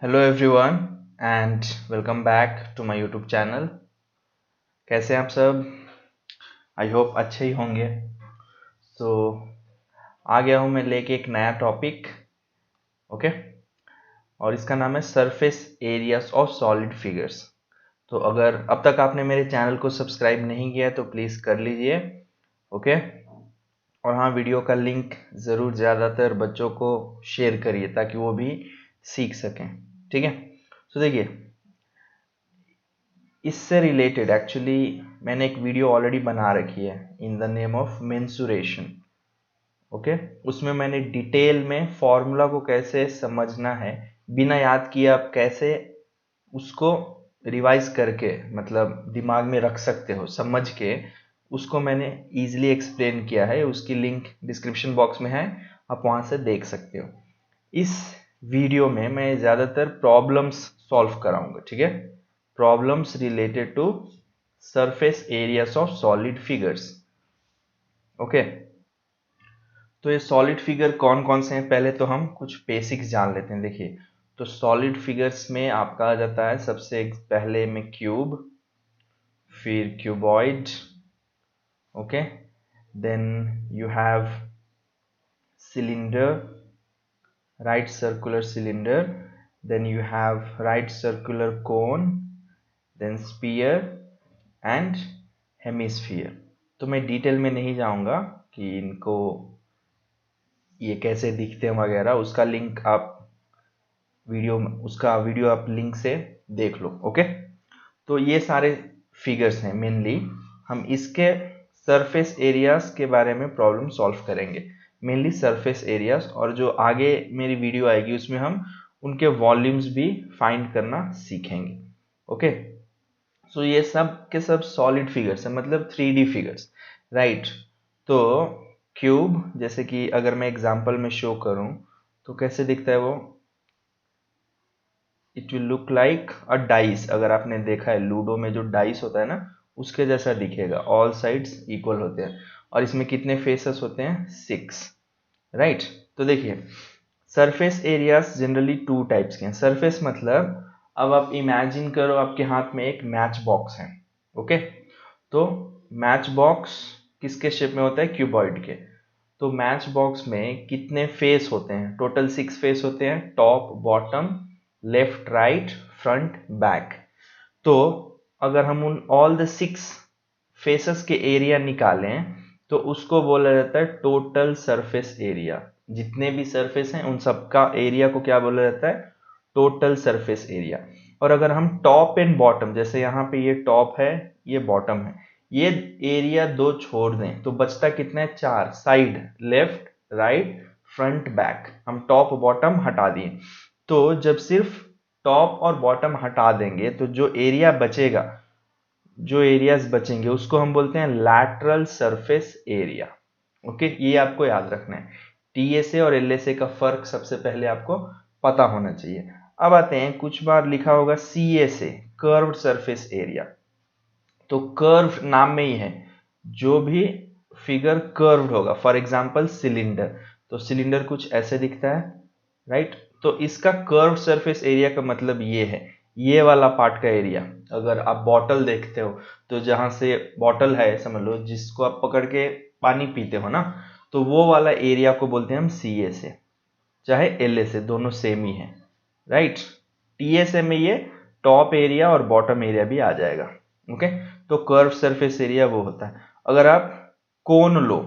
Hello everyone and welcome back to my YouTube channel. कैसे हैं आप सब? आई होप अच्छे ही होंगे। सो आ गया हूँ मैं लेके एक नया टॉपिक। ओके, और इसका नाम है surface areas of solid figures. तो अगर अब तक आपने मेरे चैनल को सब्सक्राइब नहीं किया है तो प्लीज़ कर लीजिए। ओके, और हाँ, वीडियो का लिंक ज़रूर ज़्यादातर बच्चों को शेयर करिए ताकि वो भी सीख सकें। ठीक है, तो देखिए, इससे रिलेटेड एक्चुअली मैंने एक वीडियो ऑलरेडी बना रखी है in the name of mensuration. Okay, उसमें मैंने डिटेल में फॉर्मूला को कैसे समझना है बिना याद किए आप कैसे उसको रिवाइज करके मतलब दिमाग में रख सकते हो समझ के, उसको मैंने इजीली एक्सप्लेन किया है। उसकी लिंक डिस्क्रिप्शन बॉक्स में है, आप वहां से देख सकते हो। इस वीडियो में मैं ज़्यादातर प्रॉब्लम्स सॉल्व कराऊंगा। ठीक है, problems related to surface areas of solid figures. Okay, तो ये सॉलिड फिगर कौन कौन से हैं पहले तो हम कुछ बेसिक्स जान लेते हैं। देखिए, तो सॉलिड फिगर्स में आपका आ जाता है सबसे पहले में क्यूब, फिर cuboid. Okay, then you have cylinder, right circular cylinder, then you have right circular cone, then sphere and hemisphere। तो मैं डिटेल में नहीं जाऊंगा कि इनको ये कैसे दिखते हैं वगैरह, उसका वीडियो आप लिंक से देख लो। ओके, तो ये सारे फिगर्स हैं मेनली, हम इसके सरफेस एरियाज के बारे में प्रॉब्लम सॉल्व करेंगे। मेनली सरफेस एरियाज, और जो आगे मेरी वीडियो आएगी उसमें हम उनके वॉल्यूम्स भी फाइंड करना सीखेंगे। ओके, सो ये सब के सब सॉलिड फिगर्स है, मतलब 3D फिगर्स, राइट। तो क्यूब, जैसे कि अगर मैं एग्जांपल में शो करूं तो कैसे दिखता है वो, it will look like a dice. अगर आपने देखा है लूडो में जो डाइस होता है ना, उसके जैसा दिखेगा, ऑल साइड्स इक्वल होते हैं। और इसमें कितने फेसेस होते हैं? 6, राइट। तो देखिए, surface areas generally two types के हैं। सरफेस मतलब, अब आप इमेजिन करो आपके हाथ में एक मैच बॉक्स है। ओके, तो मैच बॉक्स किसके शेप में होता है? क्यूबॉइड के। तो मैच बॉक्स में कितने फेस होते हैं? टोटल 6 फेस होते हैं, top, bottom, left, right, front, back. तो अगर हम उन ऑल द 6 फेसेस के एरिया निकालें तो उसको बोला जाता है टोटल सरफेस एरिया। जितने भी सरफेस हैं उन सबका एरिया को क्या बोला जाता है? Total surface area. और अगर हम टॉप एंड बॉटम, जैसे यहाँ पे ये टॉप है, ये बॉटम है, ये एरिया दो छोड़ दें तो बचता कितना है? 4, side, left, right, front, back. हम टॉप बॉटम हटा दिए, तो जब सिर्फ टॉप और बॉटम हटा देंगे तो जो एरिया बचेगा, जो एरियाज बचेंगे उसको हम बोलते हैं लैटरल सरफेस एरिया। ओके, ये आपको याद रखना है। टीएसए और एलएसए का फर्क सबसे पहले आपको पता होना चाहिए। अब आते हैं, कुछ बार लिखा होगा सीएसए, कर्व्ड सरफेस एरिया। तो कर्व नाम में ही है, जो भी फिगर कर्व्ड होगा, फॉर एग्जांपल सिलेंडर, तो सिलेंडर कुछ ऐसे दिखता है, राइट। तो इसका कर्व्ड सरफेस एरिया का मतलब ये है, ये वाला पार्ट का एरिया। अगर आप बॉटल देखते हो तो जहां से बॉटल है, समझ लो जिसको आप पकड़ के पानी पीते हो ना, तो वो वाला एरिया को बोलते हैं हम सी ए से, चाहे एल ए से, दोनों सेम ही है, राइट। टी एस ए में ये टॉप एरिया और बॉटम एरिया भी आ जाएगा। ओके, तो कर्व सरफेस एरिया वो होता है। अगर आप कोन लो,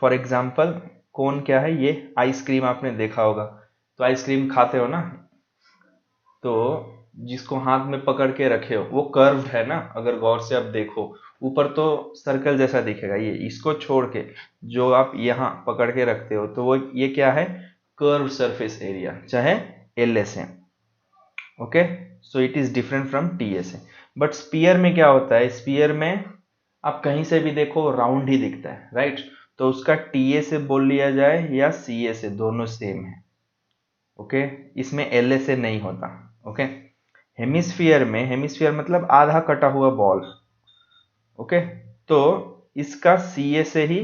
फॉर एग्जांपल, कोन क्या है? ये आइसक्रीम आपने देखा होगा, तो आइसक्रीम खाते हो ना, तो जिसको हाथ में पकड़ के रखे हो वो कर्व्ड है ना। अगर गौर से आप देखो, ऊपर तो सर्कल जैसा दिखेगा, ये इसको छोड़ के जो आप यहाँ पकड़ के रखते हो तो वो ये क्या है? कर्व सरफेस एरिया, चाहे एल एस है। Okay, so it is different from T S A. But sphere में क्या होता है? स्पीयर में आप कहीं से भी देखो राउंड ही दिखता है, राइट। तो उसका टी ए से बोल लिया जाए या सी ए से, दोनों सेम है। ओके, इसमें एल ए से नहीं होता। ओके, हेमिस्फीयर में, हेमिस्फीयर मतलब आधा कटा हुआ बॉल। ओके, तो इसका सी ए से ही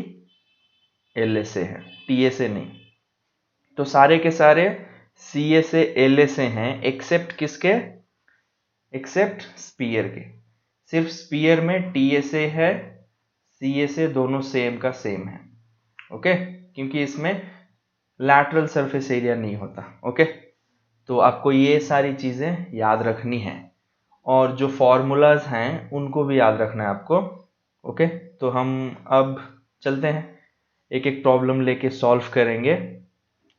एल ए से है, टी ए से नहीं। तो सारे के सारे सी ए से एल ए से हैं, एक्सेप्ट किसके, एक्सेप्ट स्पीयर के। सिर्फ स्पीयर में टी ए से है, सी ए से दोनों सेम का सेम है। ओके, क्योंकि इसमें लैटरल सरफेस एरिया नहीं होता। ओके, तो आपको ये सारी चीज़ें याद रखनी है और जो फॉर्मूलाज हैं उनको भी याद रखना है आपको। ओके, तो हम अब चलते हैं, एक एक प्रॉब्लम लेके सॉल्व करेंगे।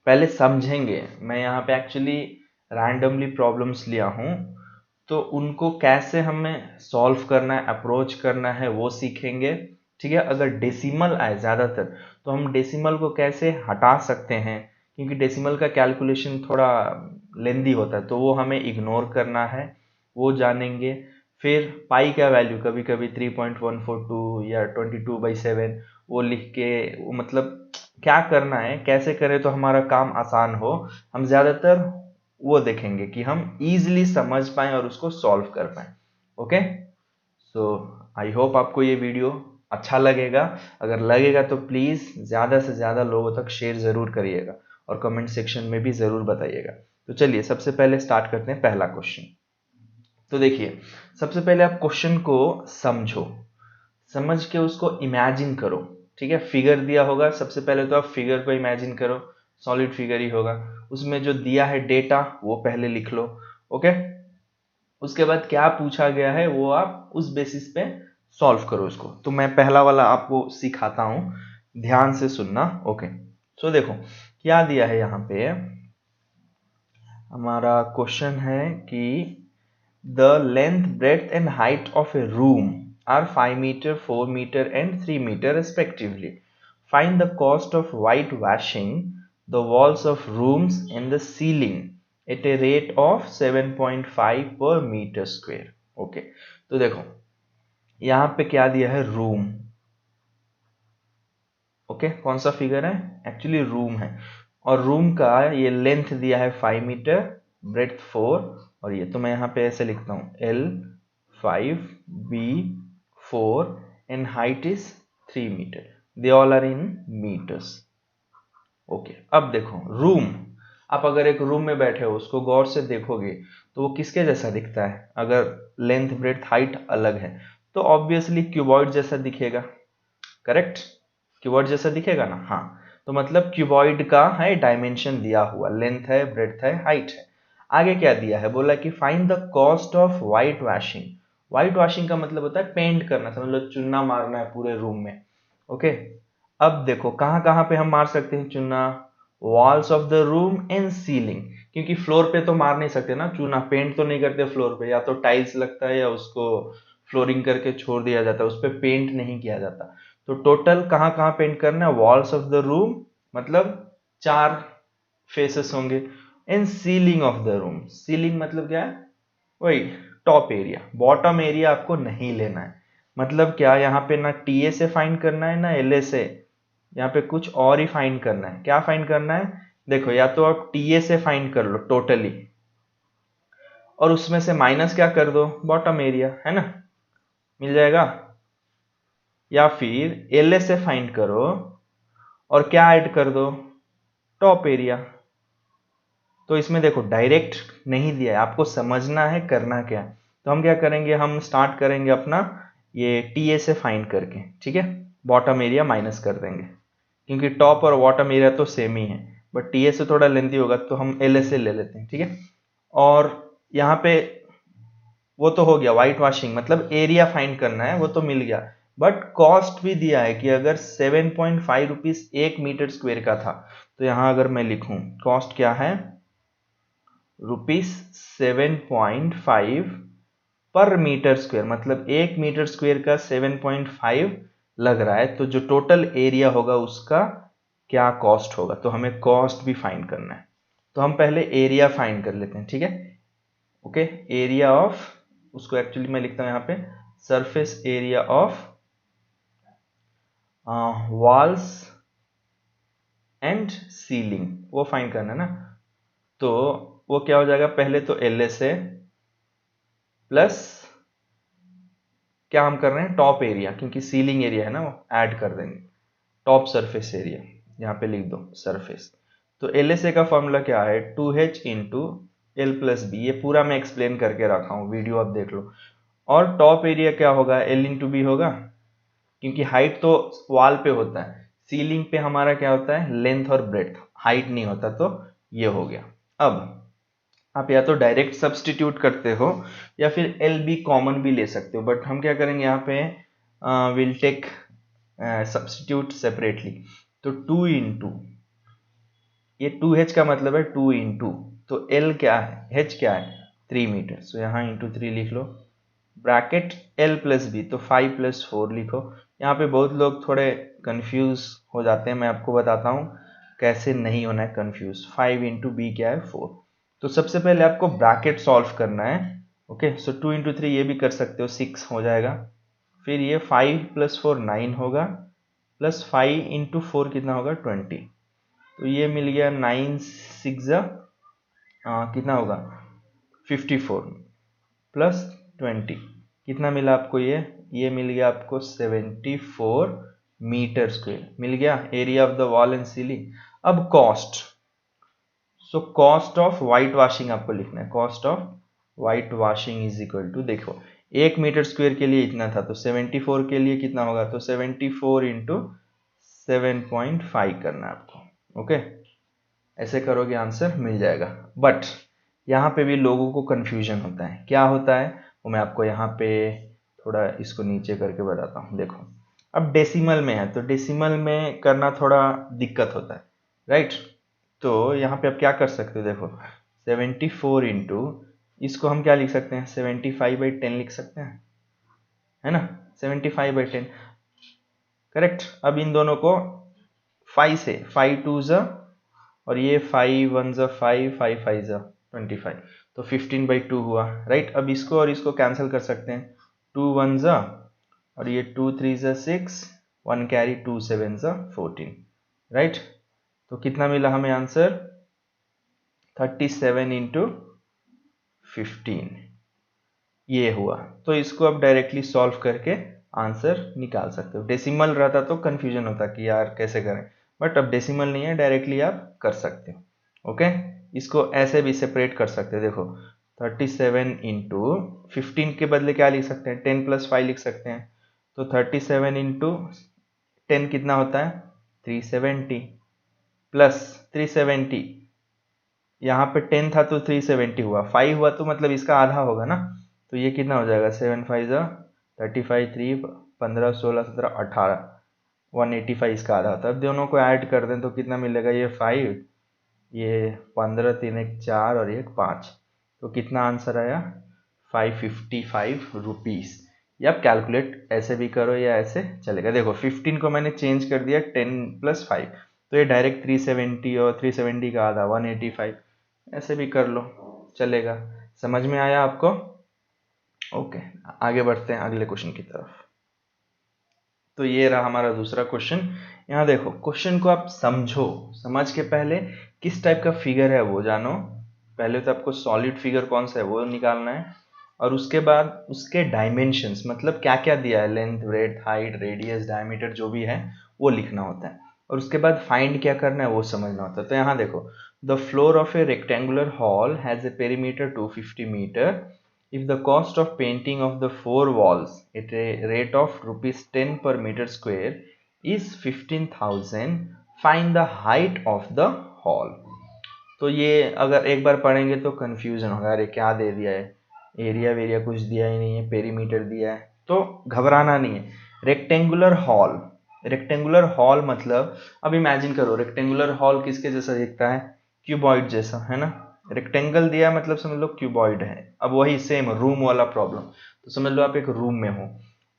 पहले समझेंगे, मैं यहाँ पे एक्चुअली रैंडमली प्रॉब्लम्स लिया हूँ, तो उनको कैसे हमें सॉल्व करना है, अप्रोच करना है, वो सीखेंगे। ठीक है, अगर डेसिमल आए ज़्यादातर तो हम डेसिमल को कैसे हटा सकते हैं, क्योंकि डेसिमल का कैलकुलेशन थोड़ा लेंदी होता है, तो वो हमें इग्नोर करना है, वो जानेंगे। फिर पाई का वैल्यू कभी कभी 3.142 या 22/7 वो लिख के, वो मतलब क्या करना है, कैसे करें तो हमारा काम आसान हो, हम ज़्यादातर वो देखेंगे कि हम इजीली समझ पाएं और उसको सॉल्व कर पाएं। ओके, सो आई होप आपको ये वीडियो अच्छा लगेगा। अगर लगेगा तो प्लीज़ ज़्यादा से ज़्यादा लोगों तक शेयर ज़रूर करिएगा और कमेंट सेक्शन में भी ज़रूर बताइएगा। तो चलिए सबसे पहले स्टार्ट करते हैं पहला क्वेश्चन। तो देखिए, सबसे पहले आप क्वेश्चन को समझो, समझ के उसको इमेजिन करो। ठीक है, फिगर दिया होगा, सबसे पहले तो आप फिगर को इमेजिन करो, सॉलिड फिगर ही होगा, उसमें जो दिया है डेटा वो पहले लिख लो। ओके, उसके बाद क्या पूछा गया है वो आप उस बेसिस पे सॉल्व करो उसको। तो मैं पहला वाला आपको सिखाता हूं, ध्यान से सुनना। ओके, तो देखो क्या दिया है यहाँ पे, हमारा क्वेश्चन है कि the length, breadth and height of A room are 5 meter, 4 meter and 3 meter respectively. Find the cost of whitewashing the walls of rooms and the ceiling at a rate of 7.5 per meter square. Okay, तो देखो यहाँ पे क्या दिया है, room. Okay, कौन सा figure है, एक्चुअली रूम है, और रूम का ये लेंथ दिया है 5 मीटर, ब्रेड्थ 4, और ये तो मैं यहाँ पे ऐसे लिखता हूँ L 5 B 4 and height is 3 meter. They all are in meters. Okay, अब देखो रूम, आप अगर एक रूम में बैठे हो उसको गौर से देखोगे तो वो किसके जैसा दिखता है, अगर लेंथ ब्रेड्थ हाइट अलग है तो ऑब्वियसली क्यूबॉइड जैसा दिखेगा। करेक्ट, क्यूबॉइड जैसा दिखेगा ना। हाँ, तो मतलब क्यूबॉइड का है डायमेंशन दिया हुआ, लेंथ है, ब्रेड्थ है, हाइट है। आगे क्या दिया है, बोला कि find the cost of white washing. White washing का मतलब होता है पेंट करना, समझ लो चुन्ना मारना है पूरे रूम में। ओके, अब देखो कहाँ कहाँ पे हम मार सकते हैं चूना, walls of the room and ceiling, क्योंकि फ्लोर पे तो मार नहीं सकते ना चूना, पेंट तो नहीं करते फ्लोर पे, या तो टाइल्स लगता है या उसको फ्लोरिंग करके छोड़ दिया जाता है, उस पर पेंट नहीं किया जाता। तो टोटल कहाँ कहाँ पेंट करना है, वॉल्स ऑफ द रूम मतलब 4 फेसेस होंगे, and ceiling of the room, ceiling मतलब क्या है, वही टॉप एरिया, बॉटम एरिया आपको नहीं लेना है। मतलब क्या, यहाँ पे ना टीए से फाइंड करना है ना एलए से, यहाँ पे कुछ और ही फाइंड करना है। क्या फाइंड करना है, देखो या तो आप टीए से फाइंड कर लो टोटली, और उसमें से माइनस क्या कर दो, बॉटम एरिया, है ना, मिल जाएगा। या फिर एलए से फाइंड करो और क्या ऐड कर दो, टॉप एरिया। तो इसमें देखो डायरेक्ट नहीं दिया है, आपको समझना है करना क्या। तो हम क्या करेंगे, हम स्टार्ट करेंगे अपना ये टीए से फाइंड करके। ठीक है, बॉटम एरिया माइनस कर देंगे, क्योंकि टॉप और बॉटम एरिया तो सेम ही है, बट टीए से थोड़ा लेंथी होगा तो हम एल से ले लेते हैं। ठीक है, और यहाँ पे वो तो हो गया, व्हाइट वॉशिंग मतलब एरिया फाइंड करना है, वो तो मिल गया, बट कॉस्ट भी दिया है कि अगर 7.5 रुपीज 1 मीटर स्क्वायर का था, तो यहाँ अगर मैं लिखूं कॉस्ट क्या है, ₹7.5 पर मीटर स्क्वायर, मतलब 1 मीटर स्क्वायर का 7.5 लग रहा है, तो जो टोटल एरिया होगा उसका क्या कॉस्ट होगा, तो हमें कॉस्ट भी फाइंड करना है। तो हम पहले एरिया फाइंड कर लेते हैं। ठीक है, ओके, एरिया ऑफ, उसको एक्चुअली मैं लिखता हूं यहाँ पे surface area of walls and ceiling, वो फाइंड करना है ना। तो वो क्या हो जाएगा, पहले तो एल से प्लस क्या हम कर रहे हैं, टॉप एरिया, क्योंकि सीलिंग एरिया है ना, वो ऐड कर देंगे, टॉप सरफेस एरिया, यहाँ पे लिख दो सरफेस। तो LSA का फॉर्मूला क्या है, 2H into L plus B. ये पूरा मैं एक्सप्लेन करके रखा हूँ, वीडियो आप देख लो। और टॉप एरिया क्या होगा, L इंटू बी होगा, क्योंकि हाइट तो वॉल पे होता है, सीलिंग पे हमारा क्या होता है, लेंथ और ब्रेड्थ, हाइट नहीं होता। तो ये हो गया। अब आप या तो डायरेक्ट सब्सटीट्यूट करते हो या फिर एल बी कॉमन भी ले सकते हो, बट हम क्या करेंगे यहाँ पे, विल टेक सब्सटीट्यूट सेपरेटली। तो 2 इंटू, ये 2H का मतलब है 2 इंटू, तो L क्या है, H क्या है 3 मीटर, सो यहाँ इंटू 3 लिख लो, ब्रैकेट L प्लस बी, तो 5 प्लस 4 लिखो। यहाँ पे बहुत लोग थोड़े कंफ्यूज हो जाते हैं, मैं आपको बताता हूँ कैसे नहीं होना है कंफ्यूज। 5 इंटू बी क्या है 4। तो सबसे पहले आपको ब्रैकेट सॉल्व करना है। ओके, सो 2 इंटू 3 ये भी कर सकते हो, 6 हो जाएगा। फिर ये 5 प्लस 4 9 होगा, प्लस 5 इंटू 4 कितना होगा 20। तो ये मिल गया 9 6 कितना होगा 54 प्लस 20 कितना मिला आपको, ये मिल गया आपको 74 मीटर स्क्वायर मिल गया, area of the wall and ceiling. अब cost, so cost of white washing आपको लिखना है, cost of white washing is equal to, देखो 1 मीटर स्क्वायर के लिए इतना था, तो 74 के लिए कितना होगा, तो 74 इंटू 7.5 करना है आपको। ओके, ऐसे करोगे आंसर मिल जाएगा। बट यहाँ पे भी लोगों को कंफ्यूजन होता है, क्या होता है वो मैं आपको यहाँ पे थोड़ा इसको नीचे करके बताता हूँ। देखो अब डेसिमल में है, तो डेसिमल में करना थोड़ा दिक्कत होता है, राइट। तो यहाँ पे आप क्या कर सकते हो, देखो 74 इंटू, इसको हम क्या लिख सकते हैं, 75/10 लिख सकते हैं, है ना, 75/10 करेक्ट। अब इन दोनों को 5 से, 5 2 ज़ा और ये 5 1 ज़ा 5, 5 5 ज़ा 25, तो 15/2 हुआ, राइट। अब इसको और इसको कैंसिल कर सकते हैं, 2 1 ज़ा और ये 2 3 ज़ा 6, 1 कैरी, 2 7 ज़ा 14, राइट। तो कितना मिला हमें आंसर, 37 इंटू 15 ये हुआ। तो इसको आप डायरेक्टली सॉल्व करके आंसर निकाल सकते हो। डेसिमल रहता तो कंफ्यूजन होता कि यार कैसे करें, बट अब डेसिमल नहीं है, डायरेक्टली आप कर सकते हो। ओके, इसको ऐसे भी सेपरेट कर सकते हो, देखो 37 इंटू 15 के बदले क्या लिख सकते हैं, 10 प्लस 5 लिख सकते हैं। तो 37 इंटू 10 कितना होता है 370, प्लस 370, यहाँ पे 10 था तो 370 हुआ, 5 हुआ तो मतलब इसका आधा होगा ना, तो ये कितना हो जाएगा, 7 5 ज़ा 35, 3 15 16 17 18, 185 इसका आधा होता है। अब दोनों को ऐड कर दें तो कितना मिलेगा, ये 5, ये 15 3 1 4 और ये 5, तो कितना आंसर आया 555 रुपीज़। या आप कैलकुलेट ऐसे भी करो या ऐसे चलेगा। देखो 15 को मैंने चेंज कर दिया 10 प्लस 5, तो ये डायरेक्ट 370 और 370 का आधा 185, ऐसे भी कर लो चलेगा। समझ में आया आपको? ओके, आगे बढ़ते हैं अगले क्वेश्चन की तरफ। तो ये रहा हमारा दूसरा क्वेश्चन। यहाँ देखो क्वेश्चन को आप समझो, समझ के पहले किस टाइप का फिगर है वो जानो। पहले तो आपको सॉलिड फिगर कौन सा है वो निकालना है, और उसके बाद उसके डायमेंशंस, मतलब क्या क्या दिया है, length breadth height radius diameter जो भी है वो लिखना होता है, और उसके बाद फाइंड क्या करना है वो समझना होता है। तो यहाँ देखो, the floor of a rectangular hall has a perimeter 250 metre. If the cost of painting of the 4 walls at a rate of ₹10 per meter square is 15,000, find the height of the hall। तो ये अगर एक बार पढ़ेंगे तो confusion होगा, अरे क्या दे दिया है, एरिया वेरिया कुछ दिया ही नहीं है, पेरीमीटर दिया है, तो घबराना नहीं है। रेक्टेंगुलर हॉल, रेक्टेंगुलर हॉल मतलब अब इमेजिन करो रेक्टेंगुलर हॉल किसके जैसा दिखता है, क्यूबॉइड जैसा, है ना। रेक्टेंगल दिया मतलब समझ लो क्यूबॉइड है। अब वही सेम रूम वाला प्रॉब्लम, तो समझ लो आप एक रूम में हो।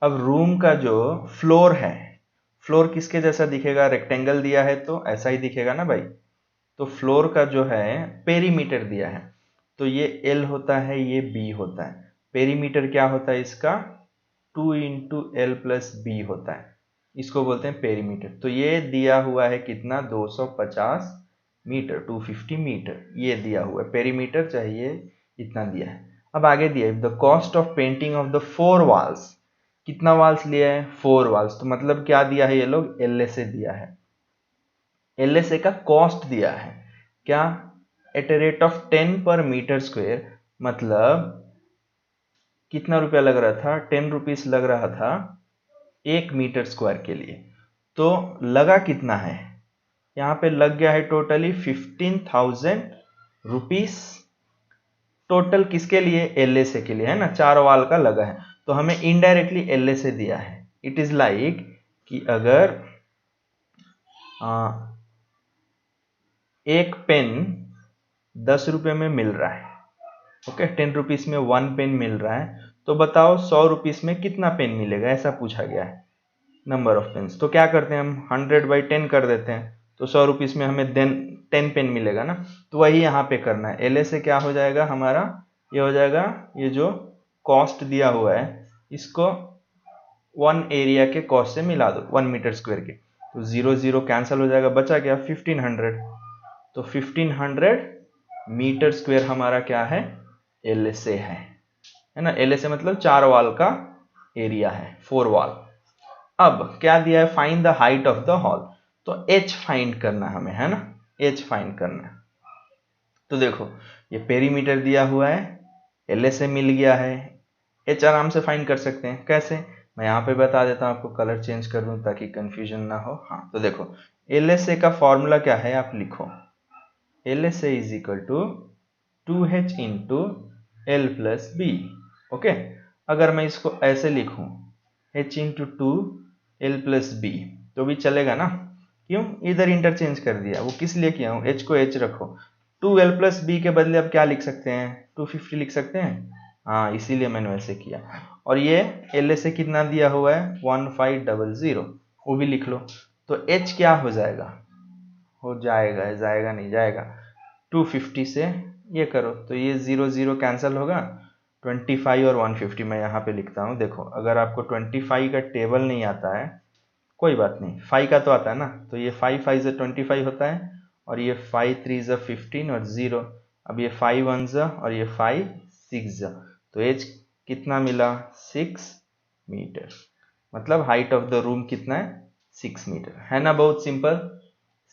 अब रूम का जो फ्लोर है, फ्लोर किसके जैसा दिखेगा, रेक्टेंगल दिया है तो ऐसा ही दिखेगा ना भाई। तो फ्लोर का जो है पेरीमीटर दिया है, तो ये L होता है, ये B होता है। पेरीमीटर क्या होता है इसका, 2 इंटू एल प्लस बी होता है, इसको बोलते हैं पेरीमीटर। तो ये दिया हुआ है कितना, 250 मीटर, 250 मीटर ये दिया हुआ है, पेरीमीटर चाहिए इतना दिया है। अब आगे दिया है the cost of painting of the 4 walls, कितना वॉल्स लिया है 4 वॉल्स, तो मतलब क्या दिया है ये लोग, LSA दिया है, LSA का कॉस्ट दिया है। क्या? एट ए रेट ऑफ 10 पर मीटर स्क्वेयर, मतलब कितना रुपया लग रहा था? 10 रुपीज लग रहा था 1 मीटर स्क्वायर के लिए। तो लगा कितना है? यहाँ पे लग गया है टोटली 15,000 रुपीस। टोटल किसके लिए? LSA के लिए, है ना, 4 वाल का लगा है। तो हमें इनडायरेक्टली LSA दिया है। इट इज लाइक कि अगर एक पेन 10 रुपये में मिल रहा है, ओके, 10 रुपीज में 1 पेन मिल रहा है, तो बताओ 100 रुपीज में कितना पेन मिलेगा, ऐसा पूछा गया है, नंबर ऑफ पेन्स। तो क्या करते हैं हम, 100/10 कर देते हैं, तो 100 रुपीज में हमें 10 पेन मिलेगा ना। तो वही यहाँ पे करना है। LSA क्या हो जाएगा हमारा? ये हो जाएगा, ये जो कॉस्ट दिया हुआ है इसको 1 एरिया के कॉस्ट से मिला दो, 1 मीटर स्क्वायर के। तो 0 0 कैंसिल हो जाएगा, बचा क्या? 1500। तो 1500 मीटर स्क्वायर हमारा क्या है? LSA है ना। LSA मतलब 4 वाल का एरिया है, 4 वाल। अब क्या दिया है? Find the height of the hall. तो h फाइंड करना हमें, है ना, h फाइंड करना है। तो देखो ये पेरीमीटर दिया हुआ है, LSA मिल गया है, h आराम से फाइंड कर सकते हैं। कैसे? मैं यहाँ पे बता देता हूँ आपको, कलर चेंज कर दूँ ताकि कंफ्यूजन ना हो। हाँ, तो देखो LSA का फॉर्मूला क्या है, आप लिखो। LSA is equal to 2h into L plus B. Okay, अगर मैं इसको ऐसे लिखूं, h into 2 L plus B, तो भी चलेगा ना। क्यों? इधर इंटरचेंज कर दिया, वो किस लिए किया हूँ? h को h रखो। 2L प्लस बी के बदले अब क्या लिख सकते हैं? 250 लिख सकते हैं। हाँ, इसीलिए मैंने वैसे किया। और ये LSA कितना दिया हुआ है? 1500, वो भी लिख लो। तो h क्या हो जाएगा? हो जाएगा, जाएगा नहीं, जाएगा 250 से ये करो, तो ये 0 0 कैंसिल होगा। 25 और 150 मैं यहाँ पे लिखता हूँ। देखो अगर आपको 25 का टेबल नहीं आता है, कोई बात नहीं, 5 का तो आता है ना। तो ये 5 5 से 25 होता है, और ये 5 3 से 15 और 0। अब ये 5 1 से और ये 5 6 से, तो एज कितना मिला? 6 मीटर। मतलब हाइट ऑफ द रूम कितना है? 6 मीटर। है ना, बहुत सिंपल।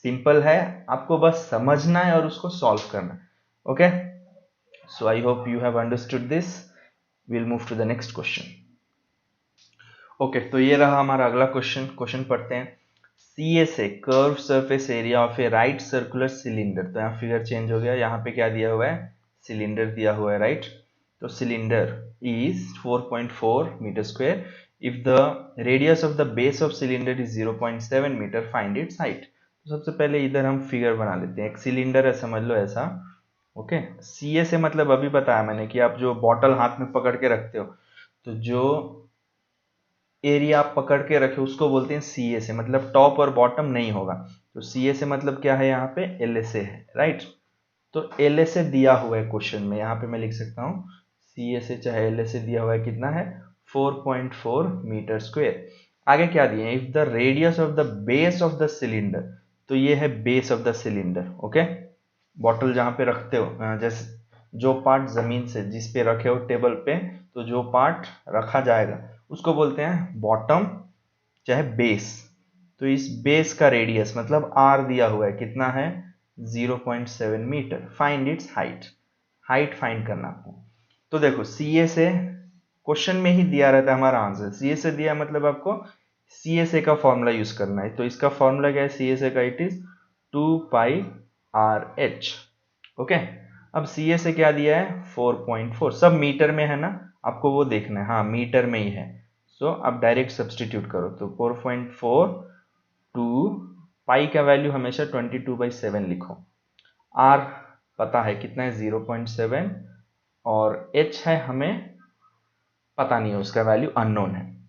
सिंपल है, आपको बस समझना है और उसको सॉल्व करना है। Okay, so I hope you have understood this. Will move to the next question. Okay, तो ये रहा हमारा अगला क्वेश्चन। क्वेश्चन पढ़ते हैं। CSA curve surface area of A right circular cylinder. तो यहाँ फिगर चेंज हो गया, यहाँ पे क्या दिया हुआ है? सिलेंडर दिया हुआ है, राइट। तो cylinder is 4.4 metre square. If the radius of the base of cylinder is 0.7 metre, find its height. तो सबसे पहले इधर हम फिगर बना लेते हैं। एक सिलेंडर है, समझ लो ऐसा। ओके, CSA मतलब अभी बताया मैंने कि आप जो बॉटल हाथ में पकड़ के रखते हो, तो जो एरिया आप पकड़ के रखे उसको बोलते हैं CSA, मतलब टॉप और बॉटम नहीं होगा। तो CSA मतलब क्या है? यहाँ पे LSA है, राइट। तो LSA दिया हुआ है क्वेश्चन में, यहाँ पे मैं लिख सकता हूँ CSA चाहे LSA दिया हुआ है, कितना है? 4.4 मीटर स्क्वायर। आगे क्या दिए हैं? If the radius of the base of the cylinder, तो ये है base of the cylinder. Okay, bottle जहाँ पे रखते हो, जैसे जो पार्ट जमीन से जिस पे रखे हो टेबल पे, तो जो पार्ट रखा जाएगा उसको बोलते हैं बॉटम चाहे बेस। तो इस बेस का रेडियस मतलब R दिया हुआ है, कितना है? 0.7 metre. Find its height. Height find करना आपको। तो देखो CSA क्वेश्चन में ही दिया रहता है हमारा आंसर। CSA दिया मतलब आपको CSA का फॉर्मूला यूज करना है। तो इसका फॉर्मूला क्या है CSA का? It is 2πRH। ओके, अब CSA क्या दिया है? 4.4। सब मीटर में है ना, आपको वो देखना है। हाँ, मीटर में ही है। सो आप डायरेक्ट सब्सटीट्यूट करो, तो 4.4 टू पाई का वैल्यू हमेशा 22/7 लिखो। R पता है कितना है? 0.7, और H है हमें पता नहीं है, उसका वैल्यू अननोन है।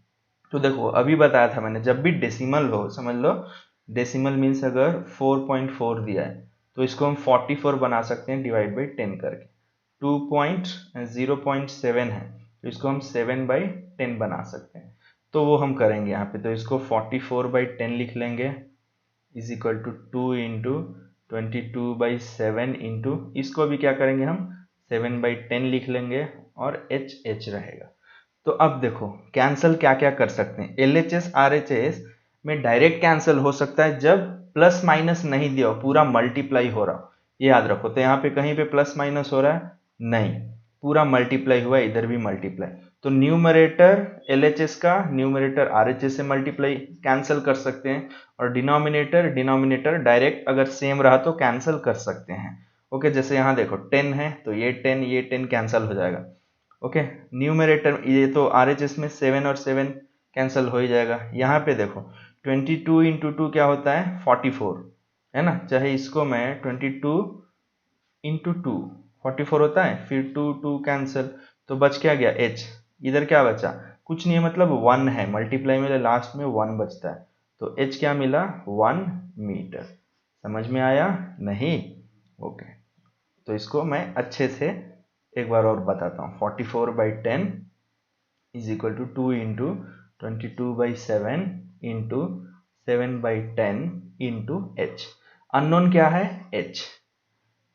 तो देखो अभी बताया था मैंने, जब भी डेसिमल हो, समझ लो डेसिमल मीन्स अगर 4.4 दिया है तो इसको हम 44 बना सकते हैं डिवाइड बाई 10 करके। 0.7 है तो इसको हम 7/10 बना सकते हैं। तो वो हम करेंगे यहाँ पे। तो इसको 44/10 लिख लेंगे, is equal to 2 into 22/7 into, इसको भी क्या करेंगे हम? 7/10 लिख लेंगे, और H रहेगा। तो अब देखो कैंसल क्या क्या कर सकते हैं। LHS RHS में डायरेक्ट कैंसल हो सकता है जब प्लस माइनस नहीं दिया हो, पूरा मल्टीप्लाई हो रहा हो, ये याद रखो। तो यहाँ पे कहीं पे प्लस माइनस हो रहा है नहीं, पूरा मल्टीप्लाई हुआ, इधर भी मल्टीप्लाई। तो न्यूमरेटर LHS का न्यूमरेटर RHS से मल्टीप्लाई कैंसिल कर सकते हैं, और डिनोमिनेटर डायरेक्ट अगर सेम रहा तो कैंसिल कर सकते हैं। ओके, जैसे यहाँ देखो 10 है तो ये 10 कैंसिल हो जाएगा। ओके, न्यूमरेटर ये तो RHS में 7 और 7 कैंसिल हो ही जाएगा। यहाँ पे देखो 22 इंटू 2 क्या होता है 44, है ना। चाहे इसको मैं 22 इंटू 2 44 होता है, फिर 2 कैंसिल, तो बच क्या गया h। इधर क्या बचा, कुछ नहीं है, मतलब 1 है, मल्टीप्लाई में लास्ट में 1 बचता है, तो h क्या मिला 1 मीटर। समझ में आया नहीं? ओके, तो इसको मैं अच्छे से एक बार और बताता हूँ। 44/10 is equal to 2 into 22/7 into 7/10 into h। Unknown क्या है h,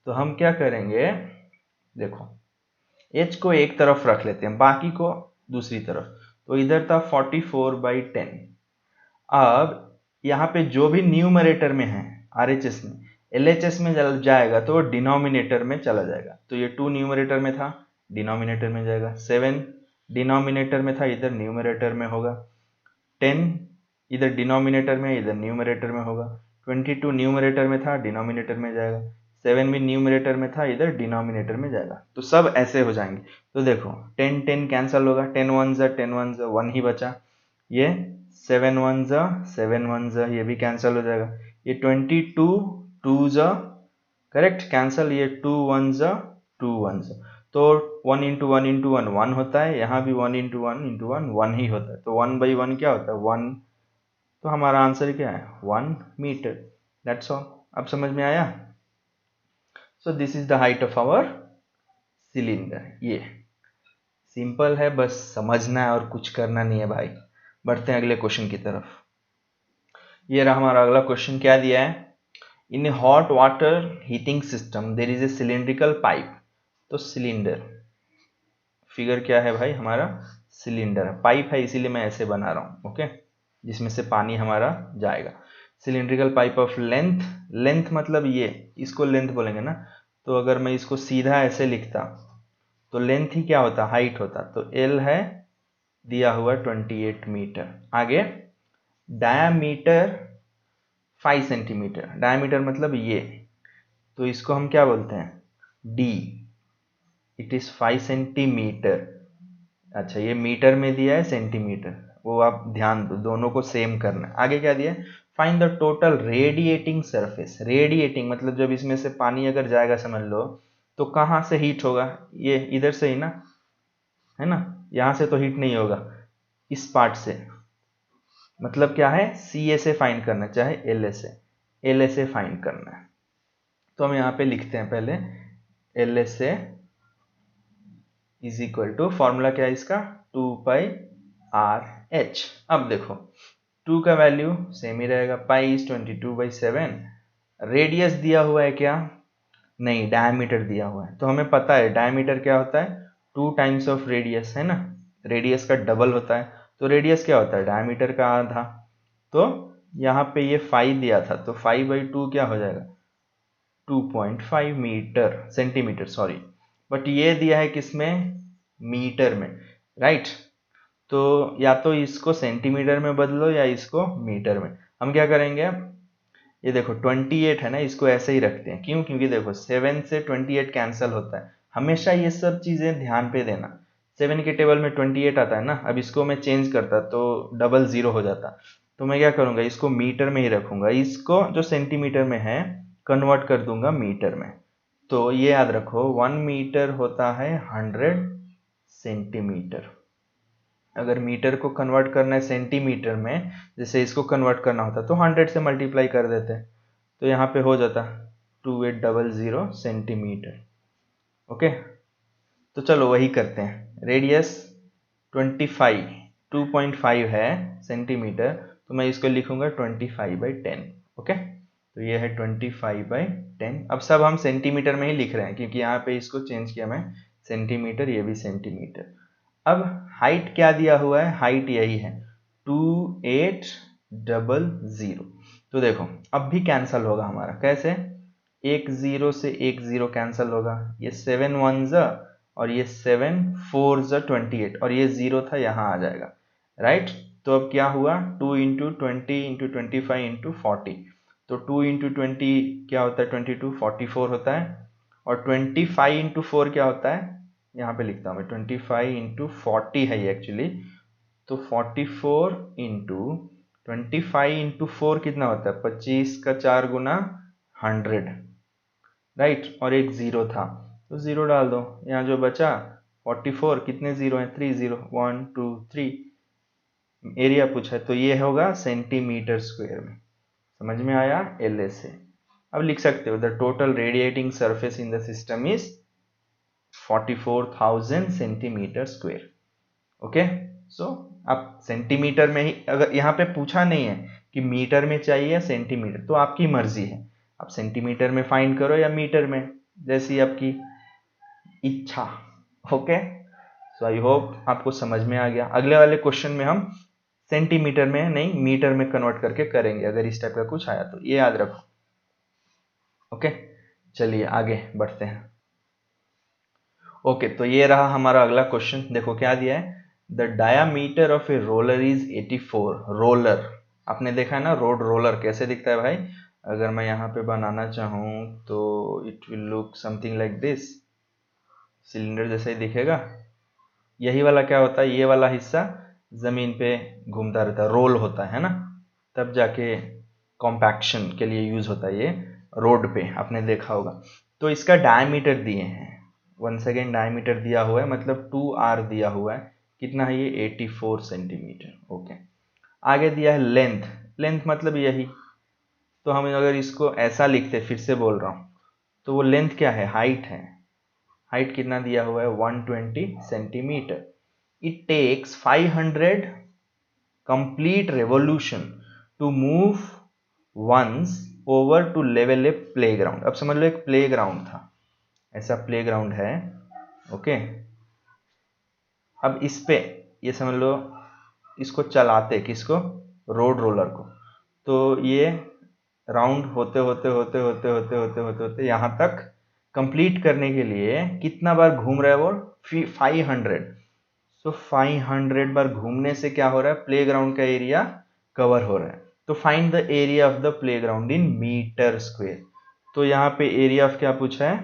तो हम क्या करेंगे, देखो h को एक तरफ रख लेते हैं, बाकी को दूसरी तरफ। तो इधर था 44/10। अब यहाँ पे जो भी न्यूमरेटर में है RHS में, LHS में जाएगा तो डिनोमिनेटर में चला जाएगा। तो ये 2 न्यूमरेटर में था, डिनोमिनेटर में जाएगा। 7 डिनोमिनेटर में था, इधर न्यूमरेटर में होगा। 10 इधर डिनोमिनेटर में, इधर न्यूमरेटर में होगा। 22 न्यूमरेटर में था, डिनोमिनेटर में जाएगा। 7 भी न्यूमरेटर में था, इधर डिनोमिनेटर में जाएगा। तो सब ऐसे हो जाएंगे। तो देखो 10 कैंसिल होगा, 10 1 ज़ा 1 ही बचा। ये 7 1 ज़ा 7 1 ज़ा ये भी कैंसिल हो जाएगा। ये 22 2 ज़ा करेक्ट कैंसिल, ये 2 1 ज़ा 2 1 ज़ा। तो 1 इंटू 1 इंटू 1 1 होता है, यहाँ भी 1 इंटू 1 इंटू 1 1 ही होता है। तो 1/1 क्या होता है 1। तो हमारा आंसर क्या है 1 मीटर। That's all. अब समझ में आया? So this is the height of our cylinder. ये सिंपल है, बस समझना है और कुछ करना नहीं है भाई। बढ़ते हैं अगले क्वेश्चन की तरफ। ये रहा हमारा अगला क्वेश्चन। क्या दिया है, in a hot water heating system there is a cylindrical pipe. तो सिलेंडर फिगर क्या है भाई, हमारा सिलेंडर है, पाइप है इसीलिए मैं ऐसे बना रहा हूँ। ओके, जिसमें से पानी हमारा जाएगा। Cylindrical pipe of length, length मतलब ये, इसको लेंथ बोलेंगे ना। तो अगर मैं इसको सीधा ऐसे लिखता तो लेंथ ही क्या होता, हाइट होता। तो एल है दिया हुआ 28 मीटर। आगे डायामीटर 5 सेंटीमीटर, डायामीटर मतलब ये, तो इसको हम क्या बोलते हैं डी, इट इज 5 सेंटीमीटर। अच्छा, ये मीटर में दिया है सेंटीमीटर, वो आप ध्यान दो, दोनों को सेम करना है। आगे क्या दिया है, find the total radiating surface. Radiating मतलब जब इसमें से पानी अगर जाएगा समझ लो, तो कहाँ से हीट होगा, ये इधर से ही ना, है ना। यहाँ से तो हीट नहीं होगा, इस पार्ट से। मतलब क्या है, CA से फाइंड करना, चाहे LA से, LA से फाइंड करना है। तो हम यहाँ पे लिखते हैं पहले LA से इज इक्वल टू, फॉर्मूला क्या है इसका 2πRH। अब देखो 2 का वैल्यू सेम ही रहेगा, पाई इज 22/7। रेडियस दिया हुआ है क्या, नहीं, डायमीटर दिया हुआ है। तो हमें पता है डायमीटर क्या होता है 2 टाइम्स ऑफ रेडियस, है ना। रेडियस का डबल होता है, तो रेडियस क्या होता है डायमीटर का आधा। तो यहाँ पे ये 5 दिया था, तो 5/2 क्या हो जाएगा 2.5 मीटर, सेंटीमीटर सॉरी। बट ये दिया है किसमें, मीटर में, राइट। तो या तो इसको सेंटीमीटर में बदलो या इसको मीटर में। हम क्या करेंगे, ये देखो 28 है ना, इसको ऐसे ही रखते हैं। क्यों, क्योंकि देखो 7 से 28 कैंसिल होता है। हमेशा ये सब चीजें ध्यान पे देना। 7 के टेबल में 28 आता है ना, अब इसको मैं चेंज करता तो डबल 0 हो जाता। तो मैं क्या करूंगा, इसको मीटर में ही रखूंगा, इसको जो सेंटीमीटर में है कन्वर्ट कर दूंगा मीटर में। तो ये याद रखो 1 मीटर होता है 100 सेंटीमीटर। अगर मीटर को कन्वर्ट करना है सेंटीमीटर में, जैसे इसको कन्वर्ट करना होता तो 100 से मल्टीप्लाई कर देते, तो यहाँ पे हो जाता 2800 सेंटीमीटर। ओके, तो चलो वही करते हैं। रेडियस 2.5 है सेंटीमीटर, तो मैं इसको लिखूंगा 25/10। ओके, तो ये है 25/10। अब सब हम सेंटीमीटर में ही लिख रहे हैं, क्योंकि यहाँ पे इसको चेंज किया मैं सेंटीमीटर, ये भी सेंटीमीटर। अब हाइट क्या दिया हुआ है, हाइट यही है 2800। तो देखो अब भी कैंसल होगा हमारा, कैसे, एक जीरो से एक जीरो कैंसिल होगा, ये 7 वन ज़ा और ये 7 4 ज़ा 28 और ये जीरो था यहाँ आ जाएगा, राइट। तो अब क्या हुआ, 2 इंटू 20 इंटू 25 इंटू 40, तो 2 इंटू 20 क्या होता है 22, 44 होता है, और 25 इंटू 4 क्या होता है, यहाँ पे लिखता हूँ मैं 25 इंटू 40 है ये एक्चुअली, तो 44 इंटू 25 इंटू 4 कितना होता है 25 का 4 गुना 100, राइट, और एक जीरो था तो जीरो डाल दो, यहाँ जो बचा 44, कितने जीरो हैं 3 जीरो, 1 2 3, एरिया पूछा है तो ये होगा सेंटीमीटर स्क्वायर में, समझ में आया एल से। अब लिख सकते हो the total radiating surface in the system is 44,000 centimetre square. Okay, so आप सेंटीमीटर में ही, अगर यहाँ पे पूछा नहीं है कि मीटर में चाहिए या सेंटीमीटर, तो आपकी मर्जी है, आप सेंटीमीटर में फाइंड करो या मीटर में, जैसी आपकी इच्छा। ओके, सो आई होप आपको समझ में आ गया। अगले वाले क्वेश्चन में हम सेंटीमीटर में नहीं मीटर में कन्वर्ट करके करेंगे, अगर इस टाइप का कुछ आया तो ये याद रखो। ओके, चलिए आगे बढ़ते हैं। ओके, तो ये रहा हमारा अगला क्वेश्चन। देखो क्या दिया है, the diameter of a roller is 84। Roller आपने देखा है ना, रोड रोलर कैसे दिखता है भाई, अगर मैं यहाँ पे बनाना चाहूँ तो it will look something like this, cylinder जैसा ही दिखेगा। यही वाला क्या होता है, ये वाला हिस्सा जमीन पे घूमता रहता है, रोल होता है ना, तब जाके कॉम्पैक्शन के लिए यूज होता है ये, रोड पे आपने देखा होगा। तो इसका डायमीटर दिए हैं, वन सेकेंड डायमीटर दिया हुआ है, मतलब 2r दिया हुआ है, कितना है ये 84 सेंटीमीटर। ओके, आगे दिया है लेंथ, लेंथ मतलब यही, तो हम अगर इसको ऐसा लिखते, फिर से बोल रहा हूँ, तो वो लेंथ क्या है, हाइट है, हाइट कितना दिया हुआ है 120 centimetre. It takes 500 complete revolution to move once over to level a playground. अब समझ लो एक प्लेग्राउंड था, ऐसा प्लेग्राउंड है। ओके, अब इस पे ये समझ लो, इसको चलाते किसको, रोड रोलर को, तो ये राउंड होते होते होते होते होते होते होते होते यहाँ तक कंप्लीट करने के लिए कितना बार घूम रहा है वो 500। सो 500 बार घूमने से क्या हो रहा है, प्लेग्राउंड का एरिया कवर हो रहा है। तो find the area of the playground in metre square. तो यहाँ पे एरिया ऑफ क्या पूछा है,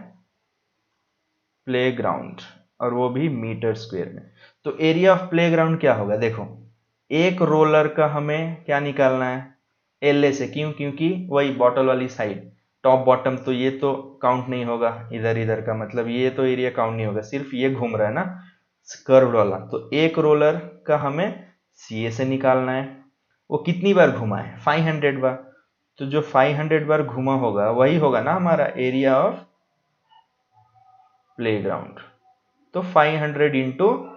प्लेग्राउंड, और वो भी मीटर स्क्वायर में। तो एरिया ऑफ प्लेग्राउंड क्या होगा, देखो एक रोलर का हमें क्या निकालना है, एल से, क्यों, क्योंकि वही बॉटल वाली साइड, टॉप बॉटम, तो ये तो काउंट नहीं होगा, इधर इधर का मतलब ये तो एरिया काउंट नहीं होगा, सिर्फ ये घूम रहा है ना कर्व वाला। तो एक रोलर का हमें सी से निकालना है, वो कितनी बार घुमा है 500 बार, तो जो 500 बार घुमा होगा वही होगा ना हमारा एरिया ऑफ प्लेग्राउंड। तो 500 इंटू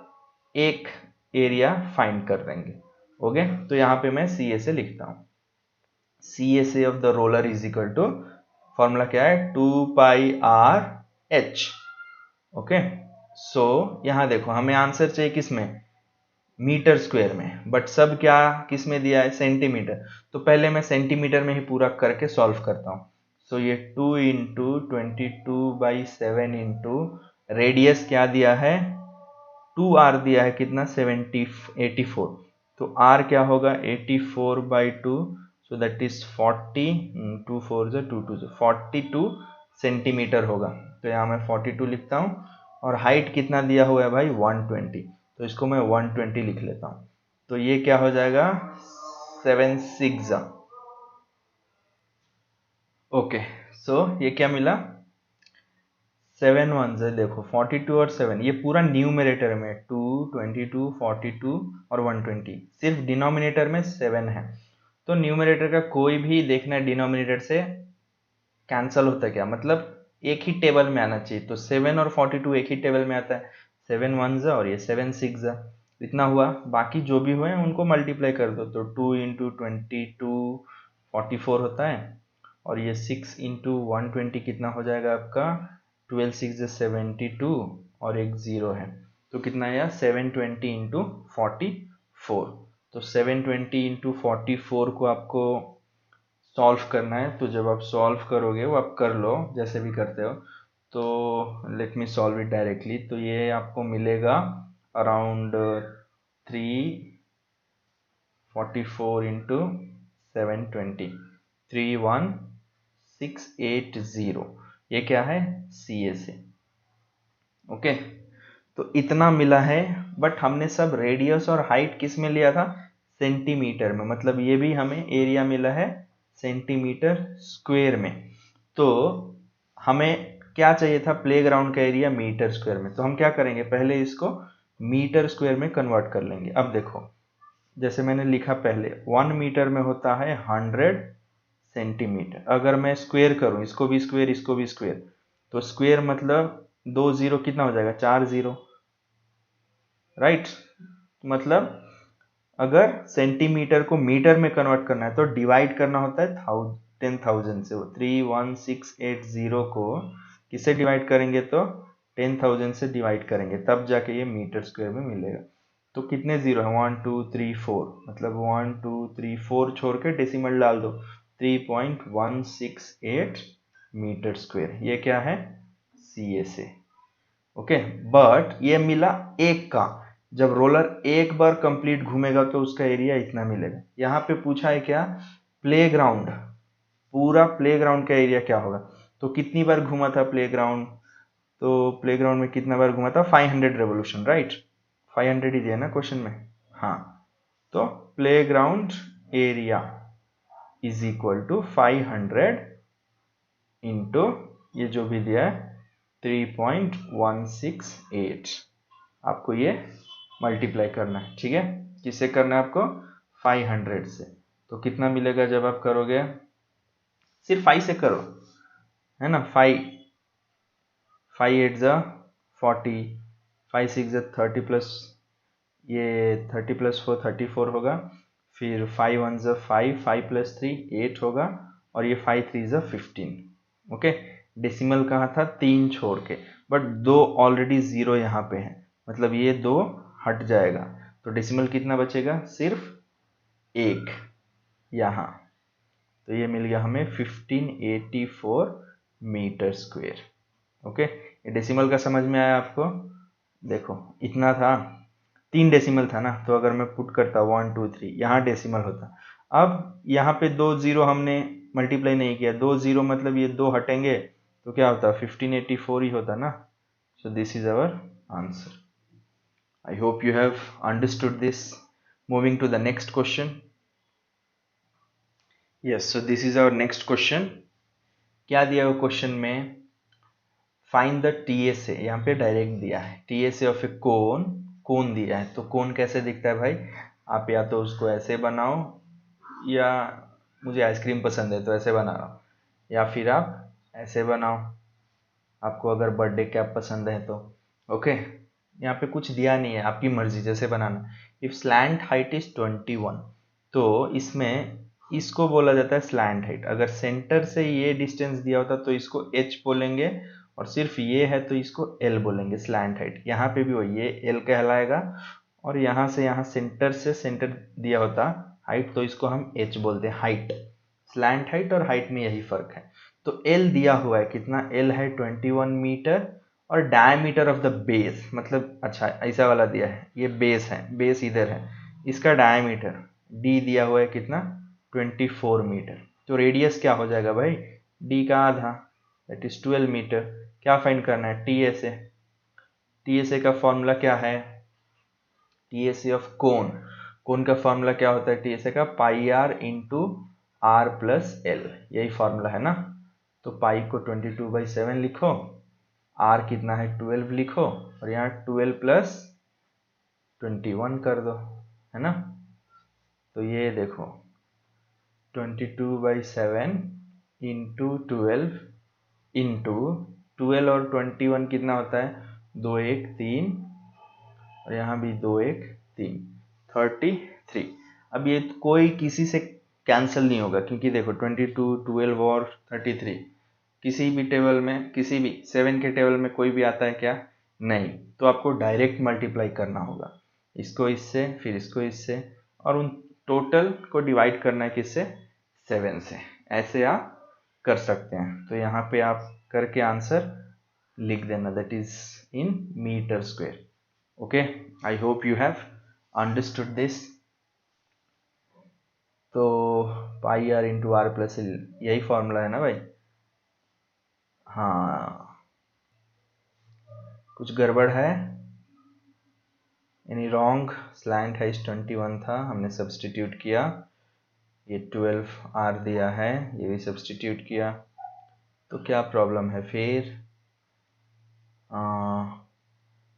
एक एरिया फाइंड कर देंगे। ओके, तो यहाँ पे मैं सी से लिखता हूँ, C S of the roller is equal to, formula क्या है 2πr/h। ओके, सो यहाँ देखो हमें आंसर चाहिए किसमें, मीटर स्क्वायर में, बट सब क्या किस में दिया है, सेंटीमीटर। तो पहले मैं सेंटीमीटर में ही पूरा करके सॉल्व करता हूँ। सो ये 2 इंटू 22/7 इंटू रेडियस क्या दिया है 2r दिया है, कितना 84, तो r क्या होगा 84/2, सो दैट इज 40, 2 4 2 2 42 सेंटीमीटर होगा। तो यहाँ मैं 42 लिखता हूँ, और हाइट कितना दिया हुआ है भाई 120, तो इसको मैं 120 लिख लेता हूँ। तो ये क्या हो जाएगा 7 6। ओके, सो ये क्या मिला 7 1 से, देखो 42 और 7, ये पूरा न्यूमरेटर में 2 22 42 और 120, सिर्फ डिनोमिनेटर में 7 है। तो न्यूमरेटर का कोई भी देखना डिनोमिनेटर से कैंसल होता है क्या, मतलब एक ही टेबल में आना चाहिए। तो 7 और 42 एक ही टेबल में आता है, 7 1 जा और ये 7 6 जा, इतना हुआ। बाकी जो भी हुए उनको मल्टीप्लाई कर दो, तो 2 इंटू 22 44 होता है, और ये 6 इंटू 120 कितना हो जाएगा आपका 12 6 72, और एक जीरो है, तो कितना आया 720 इंटू 44। तो 720 इंटू 44 को आपको सॉल्व करना है। तो जब आप सॉल्व करोगे, वो आप कर लो जैसे भी करते हो, तो let me solve it directly. तो ये आपको मिलेगा अराउंड 344 इंटू 720, 31680। ये क्या है? CA से। ओके, तो इतना मिला है। बट हमने सब रेडियस और हाइट किस में लिया था? सेंटीमीटर में। मतलब ये भी हमें एरिया मिला है सेंटीमीटर स्क्वायर में। तो हमें क्या चाहिए था? प्लेग्राउंड का एरिया मीटर स्क्वायर में। तो हम क्या करेंगे, पहले इसको मीटर स्क्वायर में कन्वर्ट कर लेंगे। अब देखो, जैसे मैंने लिखा पहले, 1 मीटर में होता है 100 सेंटीमीटर। अगर मैं स्क्वायर करूं, इसको भी स्क्वायर, इसको भी स्क्वायर, तो स्क्वायर मतलब 2 जीरो कितना हो जाएगा? 4 जीरो, राइट। मतलब अगर सेंटीमीटर को मीटर में कन्वर्ट करना है तो डिवाइड करना होता है 10,000 से। 31680 को किससे डिवाइड करेंगे? तो 10,000 से डिवाइड करेंगे, तब जाके ये मीटर स्क्वायर में मिलेगा। तो कितने जीरो है? 1 2 3 4, मतलब 1 2 3 4 छोड़ के डेसिमल डाल दो, 3.168 मीटर स्क्वायर। ये क्या है? CA से। ओके, बट ये मिला एक का। जब रोलर एक बार कंप्लीट घूमेगा तो उसका एरिया इतना मिलेगा। यहाँ पे पूछा है क्या? प्लेग्राउंड, पूरा प्लेग्राउंड का एरिया क्या होगा? तो कितनी बार घूमा था प्लेग्राउंड? तो प्लेग्राउंड में कितना बार घूमा था? 500 रेवोल्यूशन, राइट। 500 ही दिया ना क्वेश्चन में। हाँ, तो playground area is equal to 500 into ये जो भी दिया है 3.168। आपको ये मल्टीप्लाई करना है, ठीक है। किससे करना है आपको? 500 से। तो कितना मिलेगा जब आप करोगे? सिर्फ 5 से करो, है ना। 5 8 ज़ा 40, 5 6 ज़ा 30 प्लस ये 30 प्लस 4 34 होगा। फिर 5 1 ज़ा 5, 5 प्लस 3 8 होगा। और ये 5 3 ज़ा 15। ओके, डेसिमल कहाँ था? 3 छोड़ के, बट 2 ऑलरेडी ज़ीरो यहाँ पे है, मतलब ये 2 हट जाएगा। तो डेसिमल कितना बचेगा? सिर्फ 1 यहाँ। तो ये मिल गया हमें 1584 मीटर स्क्वायर। ओके, ये डेसिमल का समझ में आया आपको? देखो, इतना था, 3 डेसिमल था ना, तो अगर मैं पुट करता 1 2 3, यहाँ डेसिमल होता। अब यहाँ पे 2 जीरो हमने मल्टीप्लाई नहीं किया, 2 जीरो मतलब ये 2 हटेंगे, तो क्या होता? 1584 ही होता ना। So this is our answer. I hope you have understood this. Moving to the next question. Yes, so this is our next question. क्या दिया हुआ क्वेश्चन में? Find the TSA। यहाँ पे डायरेक्ट दिया है TSA ऑफ ए कोन दिया है। तो कोन कैसे दिखता है भाई? आप या तो उसको ऐसे बनाओ, या मुझे आइसक्रीम पसंद है तो ऐसे बनाओ, या फिर आप ऐसे बनाओ, आपको अगर बर्थडे कैप पसंद है तो। ओके, यहाँ पे कुछ दिया नहीं है, आपकी मर्जी जैसे बनाना। इफ स्लैंट हाइट इज 21, तो इसमें इसको बोला जाता है स्लैंट हाइट। अगर सेंटर से ये डिस्टेंस दिया होता तो इसको H बोलेंगे, और सिर्फ ये है तो इसको L बोलेंगे, स्लैंट हाइट। यहाँ पे भी वो ये L कहलाएगा, और यहाँ से यहाँ सेंटर से सेंटर दिया होता हाइट तो इसको हम H बोलते हैं, हाइट। स्लैंट हाइट और हाइट में यही फर्क है। तो L दिया हुआ है, कितना L है? 21 मीटर। और डायमीटर ऑफ द बेस, मतलब अच्छा ऐसा वाला दिया है, ये बेस है, बेस इधर है, इसका डायमीटर D दिया हुआ है कितना? 24 मीटर। तो रेडियस क्या हो जाएगा भाई? D का आधा, दैट इज 12 मीटर। क्या फाइंड करना है? TSA। TSA का फॉर्मूला क्या है? TSA ऑफ कोन का फॉर्मूला क्या होता है? TSA का पाई r into R plus L, यही फॉर्मूला है ना। तो पाई को 22/7 लिखो, R कितना है? 12 लिखो, और यहाँ 12 प्लस 21 कर दो, है ना। तो ये देखो 22/7 इंटू 12 इंटू 12 और 21 कितना होता है? 2 1 3, और यहाँ भी 2 1 3, 33। अब ये कोई किसी से कैंसिल नहीं होगा, क्योंकि देखो 22 12 और 33 किसी भी टेबल में, किसी भी 7 के टेबल में कोई भी आता है क्या? नहीं। तो आपको डायरेक्ट मल्टीप्लाई करना होगा, इसको इससे, फिर इसको इससे, और उन टोटल को डिवाइड करना है किससे? 7 से। ऐसे आप कर सकते हैं। तो यहाँ पे आप करके आंसर लिख देना, that is in metre square. Okay, I hope you have understood this. तो pi r into r plus l, यही फॉर्मूला है ना भाई? हाँ, कुछ गड़बड़ है? Any wrong? स्लैंट हाइट 21 था, हमने सब्सटीट्यूट किया, ये 12 आर दिया है, ये भी सब्सटीट्यूट किया। तो क्या प्रॉब्लम है फिर?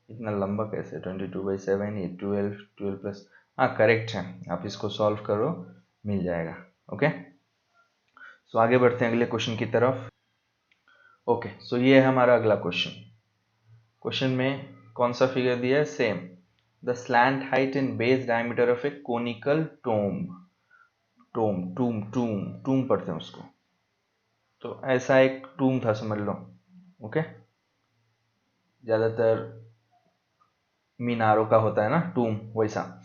इतना लंबा कैसे? 22/7, ये 12 प्लस, हाँ करेक्ट है। आप इसको सॉल्व करो, मिल जाएगा। ओके, सो आगे बढ़ते हैं अगले क्वेश्चन की तरफ। ओके, सो ये है हमारा अगला क्वेश्चन। क्वेश्चन में कौन सा फिगर दिया है? Same, the slant height and base diameter of a conical tomb पढ़ते हैं उसको। तो ऐसा एक टूम था समझ लो। ओके, ज्यादातर मीनारों का होता है ना टूम, वैसा,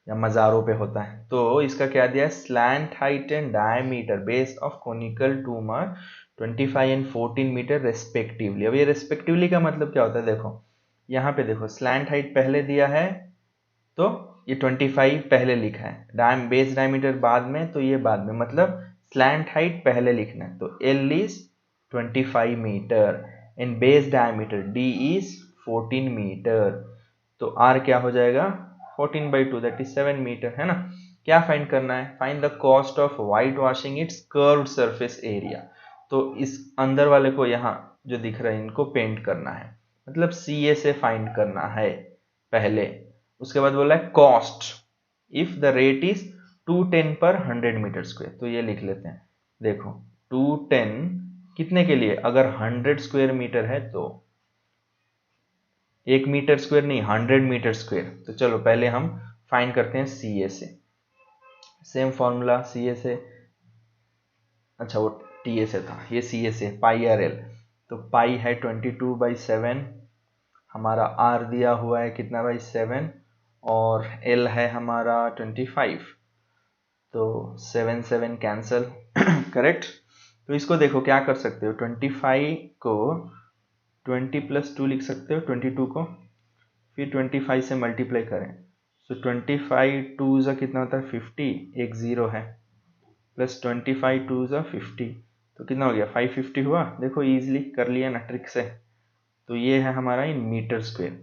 या मज़ारों पे होता है। तो इसका क्या दिया है? Slant height and diameter base of conical tomb are 25 and 14 metre respectively. अब ये रेस्पेक्टिवली का मतलब क्या होता है? देखो यहाँ पे देखो, स्लैंट हाइट पहले दिया है तो ये 25 पहले लिखा है, बेस डायमीटर बाद में, तो ये बाद में, मतलब स्लैंट हाइट पहले लिखना है। तो L is 25 metre and base diameter D is 14 metre. तो आर क्या हो जाएगा? 14/2, दैट इज 7 मीटर, है ना? क्या फाइंड करना है? Find the cost of white washing it's curved surface area. तो इस अंदर वाले को यहाँ जो दिख रहा है इनको पेंट करना है, मतलब सी ए से फाइंड करना है पहले। उसके बाद बोला है cost if the rate is 210 पर 100 मीटर स्क्वायर। तो ये लिख लेते हैं, देखो 210 कितने के लिए? अगर 100 स्क्वायर मीटर है तो 1 मीटर स्क्वायर नहीं, 100 मीटर स्क्वायर। तो चलो पहले हम फाइंड करते हैं सी ए से। सेम फॉर्मूला सी ए से, अच्छा वो टी ए से था, ये सी ए से, पाई आर एल। तो पाई है 22/7, हमारा आर दिया हुआ है कितना भाई? 7, और एल है हमारा 25। तो 7 7 कैंसल करेक्ट। तो इसको देखो क्या कर सकते हो, 25 को 20 + 2 लिख सकते हो, 22 को, फिर 25 से मल्टीप्लाई करें। सो 25 2 ज़ा कितना होता है? 50, एक ज़ीरो है, प्लस 25 2 ज़ा 50, तो कितना हो गया? 550 हुआ। देखो इजीली कर लिया ना ट्रिक से। तो ये है हमारा इन मीटर स्क्वायर।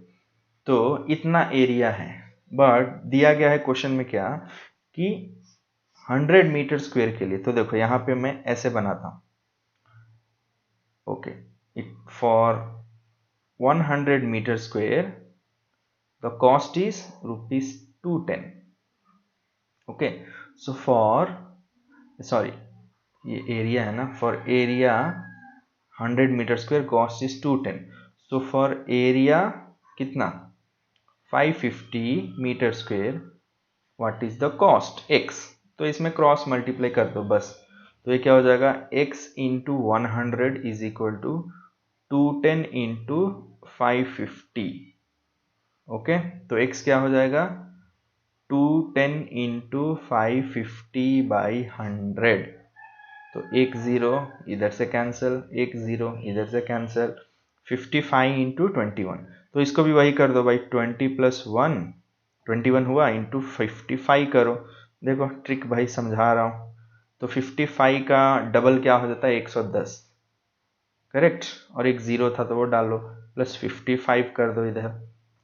तो इतना एरिया है, बट दिया गया है क्वेश्चन में क्या कि 100 मीटर स्क्वायर के लिए। तो देखो यहाँ पे मैं ऐसे बनाता हूँ, okay, for 100 metre square the cost is ₹210. okay, so for, sorry, ये एरिया है ना, for area 100 metre square cost is 210। So for area कितना? 550 metre square, what is the cost? x। तो इसमें क्रॉस मल्टीप्लाई कर दो बस। तो ये क्या हो जाएगा? x into 100 is equal to 210 into 550। Okay, तो x क्या हो जाएगा? 210 इंटू 550/100। तो एक ज़ीरो इधर से कैंसिल, एक ज़ीरो इधर से कैंसिल, 55 इंटू 21। तो इसको भी वही कर दो भाई, 20 + 1 21 हुआ, इंटू 55 करो। देखो ट्रिक भाई समझा रहा हूँ। तो 55 का डबल क्या हो जाता है? 110, करेक्ट। और एक ज़ीरो था तो वो डाल लो, प्लस 55 कर दो इधर,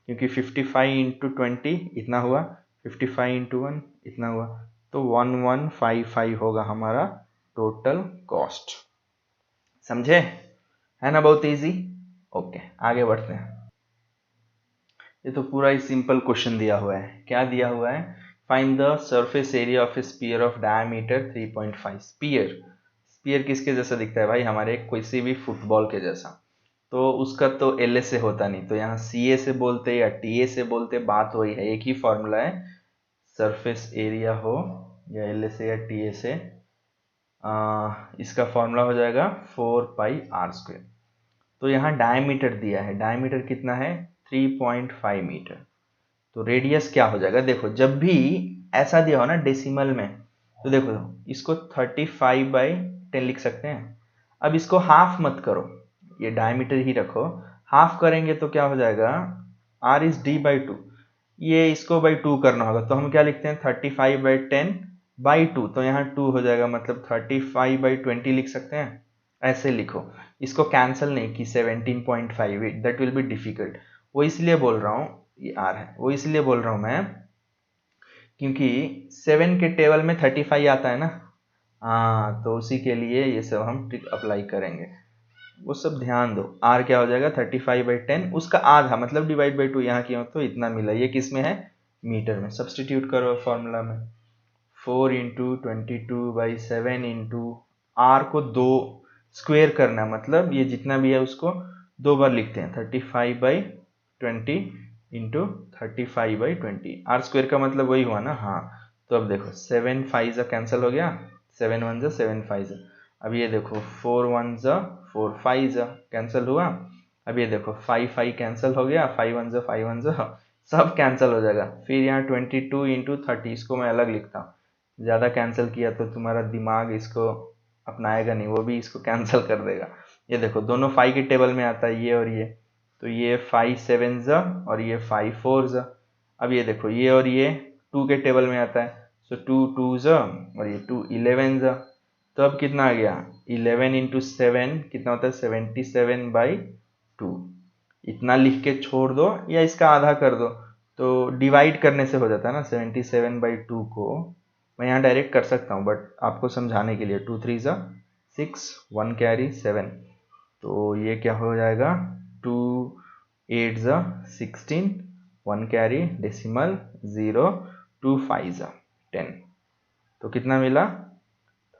क्योंकि 55 इंटू 20 इतना हुआ, 55 इंटू 1 इतना हुआ, तो 1155 होगा हमारा टोटल कॉस्ट। समझे? है ना बहुत इजी। ओके, आगे बढ़ते हैं। ये तो पूरा ही सिंपल क्वेश्चन दिया हुआ है। क्या दिया हुआ है? Find the surface area of a sphere of diameter 3.5। Sphere किसके जैसा दिखता है भाई? हमारे किसी भी फुटबॉल के जैसा। तो उसका तो एल ए से होता नहीं, तो यहाँ सी ए से बोलते या टी ए से बोलते, बात वही है, एक ही फॉर्मूला है। सरफेस एरिया हो या एल ए से या टी ए से, इसका फॉर्मूला हो जाएगा 4πr²। तो यहाँ डायमीटर दिया है, डायमीटर कितना है? 3.5 मीटर। तो रेडियस क्या हो जाएगा? देखो जब भी ऐसा दिया हो ना डेसिमल में, तो देखो इसको 35/10 लिख सकते हैं। अब इसको हाफ मत करो, ये डायमीटर ही रखो, हाफ करेंगे तो क्या हो जाएगा, r इज d/2, ये इसको बाई 2 करना होगा, तो हम क्या लिखते हैं 35/10/2, तो यहाँ 2 हो जाएगा, मतलब 35/20 लिख सकते हैं। ऐसे लिखो, इसको कैंसिल नहीं कि 17.58, दैट विल बी डिफिकल्ट। वो इसलिए बोल रहा हूँ, ये r है, वो इसलिए बोल रहा हूँ मैं क्योंकि 7 के टेबल में 35 आता है ना, हाँ, तो उसी के लिए ये सब हम ट्रिक अप्लाई करेंगे, वो सब ध्यान दो। r क्या हो जाएगा 35/10, उसका आधा मतलब डिवाइड/2 यहाँ किया तो इतना मिला, ये किस में है, मीटर में। सब्सटीट्यूट करो फॉर्मूला में, 4 × 22/7 इंटू r को 2 स्क्वेयर करना, मतलब ये जितना भी है उसको 2 बार लिखते हैं, 35/20 इंटू 35/20, r स्क्वेयर का मतलब वही हुआ ना, हाँ। तो अब देखो 7 5 कैंसिल हो गया, 7 1 7 5। अब ये देखो 4 1 4 5 कैंसिल हुआ। अब ये देखो 5 5 कैंसिल हो गया, 5 1 5 1 सब कैंसिल हो जाएगा। फिर यहाँ 22 इंटू 30, इसको मैं अलग लिखता हूँ, ज़्यादा कैंसिल किया तो तुम्हारा दिमाग इसको अपनाएगा नहीं, वो भी इसको कैंसिल कर देगा। ये देखो दोनों 5 के टेबल में आता है, ये और ये, तो ये 5 7 और ये 5 4। अब ये देखो ये और ये 2 के टेबल में आता है, सो 2 2 और ये 2 11। तो अब कितना आ गया, 11 इंटू 7 कितना होता है 77/2। इतना लिख के छोड़ दो या इसका आधा कर दो, तो डिवाइड करने से हो जाता है ना 77/2 को। मैं यहाँ डायरेक्ट कर सकता हूँ बट आपको समझाने के लिए, 2 3 6 1 कैरी 7, तो ये क्या हो जाएगा 2 8 16 1 कैरी डेसिमल 0 2 5 10, तो कितना मिला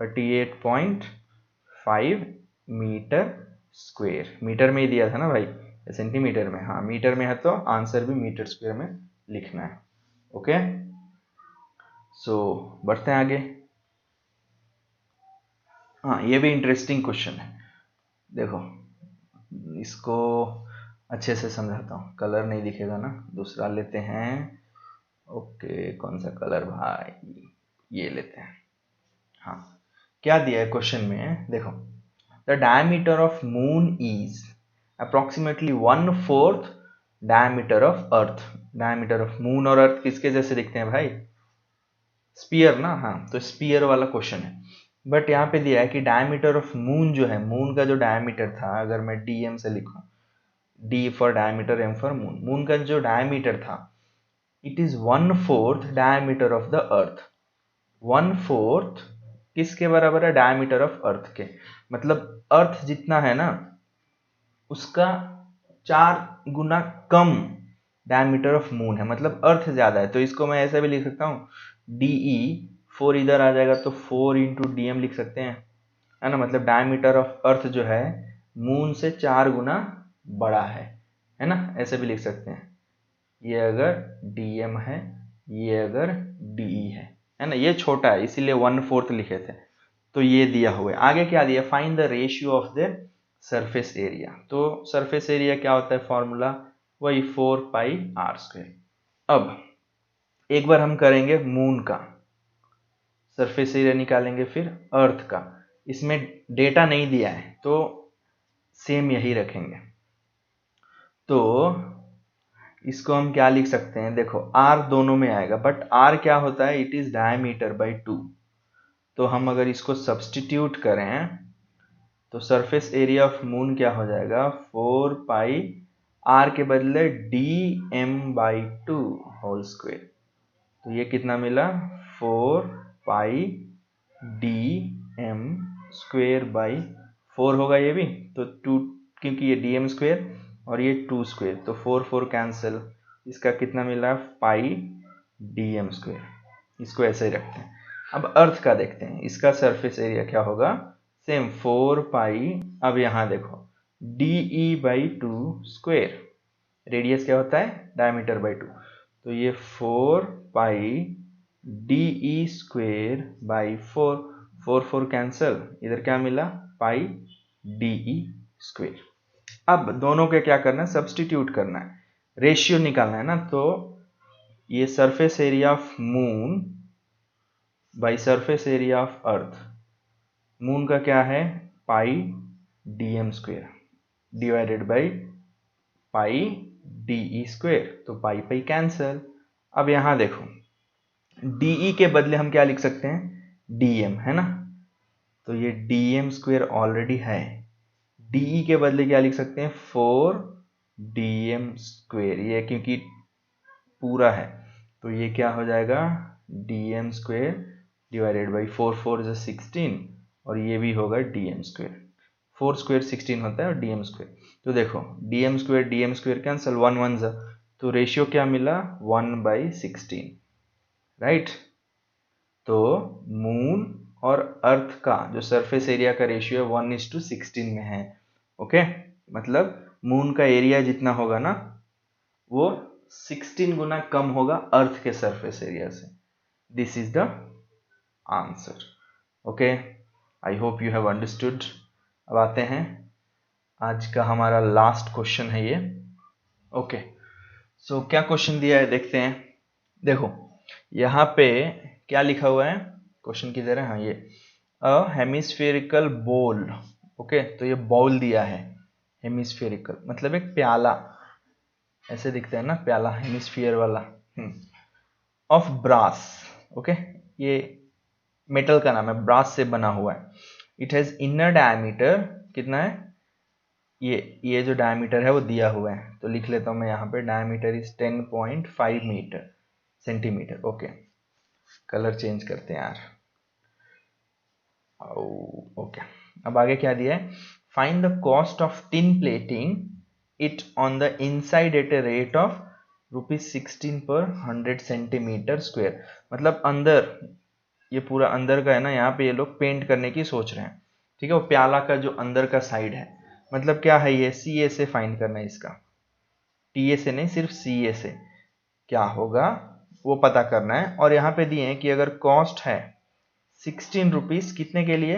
38.5 मीटर स्क्वेयर। मीटर में ही दिया था ना भाई, सेंटीमीटर में, हाँ मीटर में है तो आंसर भी मीटर स्क्वेयर में लिखना है। ओके, सो बढ़ते हैं आगे। हाँ ये भी इंटरेस्टिंग क्वेश्चन है, देखो इसको अच्छे से समझाता हूँ, कलर नहीं दिखेगा ना, दूसरा लेते हैं। ओके, कौन सा कलर भाई, ये लेते हैं। हाँ, क्या दिया है क्वेश्चन में, देखो the diameter of moon is approximately 1/4 diameter of earth. Diameter of moon और अर्थ किसके जैसे दिखते हैं भाई, स्पीयर ना, हाँ तो स्पीयर वाला क्वेश्चन है। बट यहाँ पे दिया है कि डायमीटर ऑफ मून जो है, मून का जो डायमीटर था, अगर मैं डीएम से लिखूं, D for diameter, M for moon, moon का जो डायमीटर था it is 1/4 diameter of the earth. 1/4 किसके बराबर है, डायमीटर ऑफ अर्थ के, मतलब अर्थ जितना है ना उसका 4 गुना कम डायमीटर ऑफ मून है, मतलब अर्थ ज्यादा है। तो इसको मैं ऐसे भी लिख सकता हूँ, DE 4 इधर आ जाएगा तो 4 इंटू DM लिख सकते हैं, है ना, मतलब डायमीटर ऑफ अर्थ जो है मून से 4 गुना बड़ा है ना, ऐसे भी लिख सकते हैं। ये अगर DM है, ये अगर DE है ना, ये छोटा है इसीलिए 1/4 लिखे थे। तो ये दिया हुआ है। आगे क्या दिया, find the ratio of the surface area. तो सरफेस एरिया क्या होता है, फॉर्मूला वही 4πr²। अब एक बार हम करेंगे मून का सरफेस एरिया निकालेंगे, फिर अर्थ का। इसमें डेटा नहीं दिया है तो सेम यही रखेंगे। तो इसको हम क्या लिख सकते हैं, देखो r दोनों में आएगा, बट r क्या होता है, इट इज डायमीटर/2। तो हम अगर इसको सब्सटीट्यूट करें तो सरफेस एरिया ऑफ मून क्या हो जाएगा, 4π r के बदले dm/2 होल स्क्वेयर। तो ये कितना मिला 4π dm²/4 होगा ये भी, तो 2 क्योंकि ये dm² और ये 2², तो 4 4 कैंसिल, इसका कितना मिला पाई dm²। इसको ऐसे ही रखते हैं। अब अर्थ का देखते हैं, इसका सरफेस एरिया क्या होगा, सेम 4π, अब यहाँ देखो DE/2², रेडियस क्या होता है डायमीटर/2, तो ये 4π DE²/4, 4 4 कैंसिल, इधर क्या मिला पाई DE²। अब दोनों के क्या करना है, सब्सटीट्यूट करना है, रेशियो निकालना है ना। तो ये surface area of moon by surface area of earth. Moon का क्या है, पाई dm square divided by pi de square, तो पाई पाई कैंसल। अब यहां देखो de के बदले हम क्या लिख सकते हैं, dm, है ना, तो ये dm स्क्वेयर ऑलरेडी है, de के बदले क्या लिख सकते हैं, 4 dm स्क्वेयर, ये क्योंकि पूरा है तो ये क्या हो जाएगा, dm स्क्वेयर डिवाइडेड बाई 4 4 जो 16, और ये भी होगा dm स्क्वेयर, 4 स्क्वेयर 16 होता है और dm स्क्वेयर। तो देखो dm स्क्वेयर कैंसिल, 1 1 जा, तो रेशियो क्या मिला, 1/16, राइट। तो मून और अर्थ का जो सरफेस एरिया का रेशियो है 1:16 में है, ओके। मतलब मून का एरिया जितना होगा ना वो 16 गुना कम होगा अर्थ के सरफेस एरिया से। This is the answer, okay. I hope you have understood. अब आते हैं, आज का हमारा लास्ट क्वेश्चन है ये, ओके। सो क्या क्वेश्चन दिया है देखते हैं। देखो यहाँ पे क्या लिखा हुआ है, क्वेश्चन किधर है, हाँ ये, अ हेमिस्फेरिकल बोल, ओके। तो ये बॉल दिया है, हेमिस्फेरिकल मतलब एक प्याला, ऐसे दिखता है ना प्याला, हेमिस्फीयर वाला, ऑफ ब्रास, ओके। ये मेटल का नाम है, ब्रास से बना हुआ है। इट हैज इनर डायमीटर कितना है, ये जो डायमीटर है वो दिया हुआ है, तो लिख लेता हूं मैं यहाँ पे, diameter is 10.5 metre centimetre, okay. Colour change करते हैं यार, ओके। अब आगे क्या दिया है, find the cost of tin plating it on the inside at a rate of ₹16 per 100 centimetre square. मतलब अंदर, ये पूरा अंदर का है ना, यहाँ पे ये लोग पेंट करने की सोच रहे हैं, ठीक है। वो प्याला का जो अंदर का साइड है, मतलब क्या है ये, सी ए से फाइंड करना है इसका, टी ए से नहीं, सिर्फ सी ए से क्या होगा वो पता करना है। और यहाँ पे दिए हैं कि अगर कॉस्ट है 16 रुपीज कितने के लिए,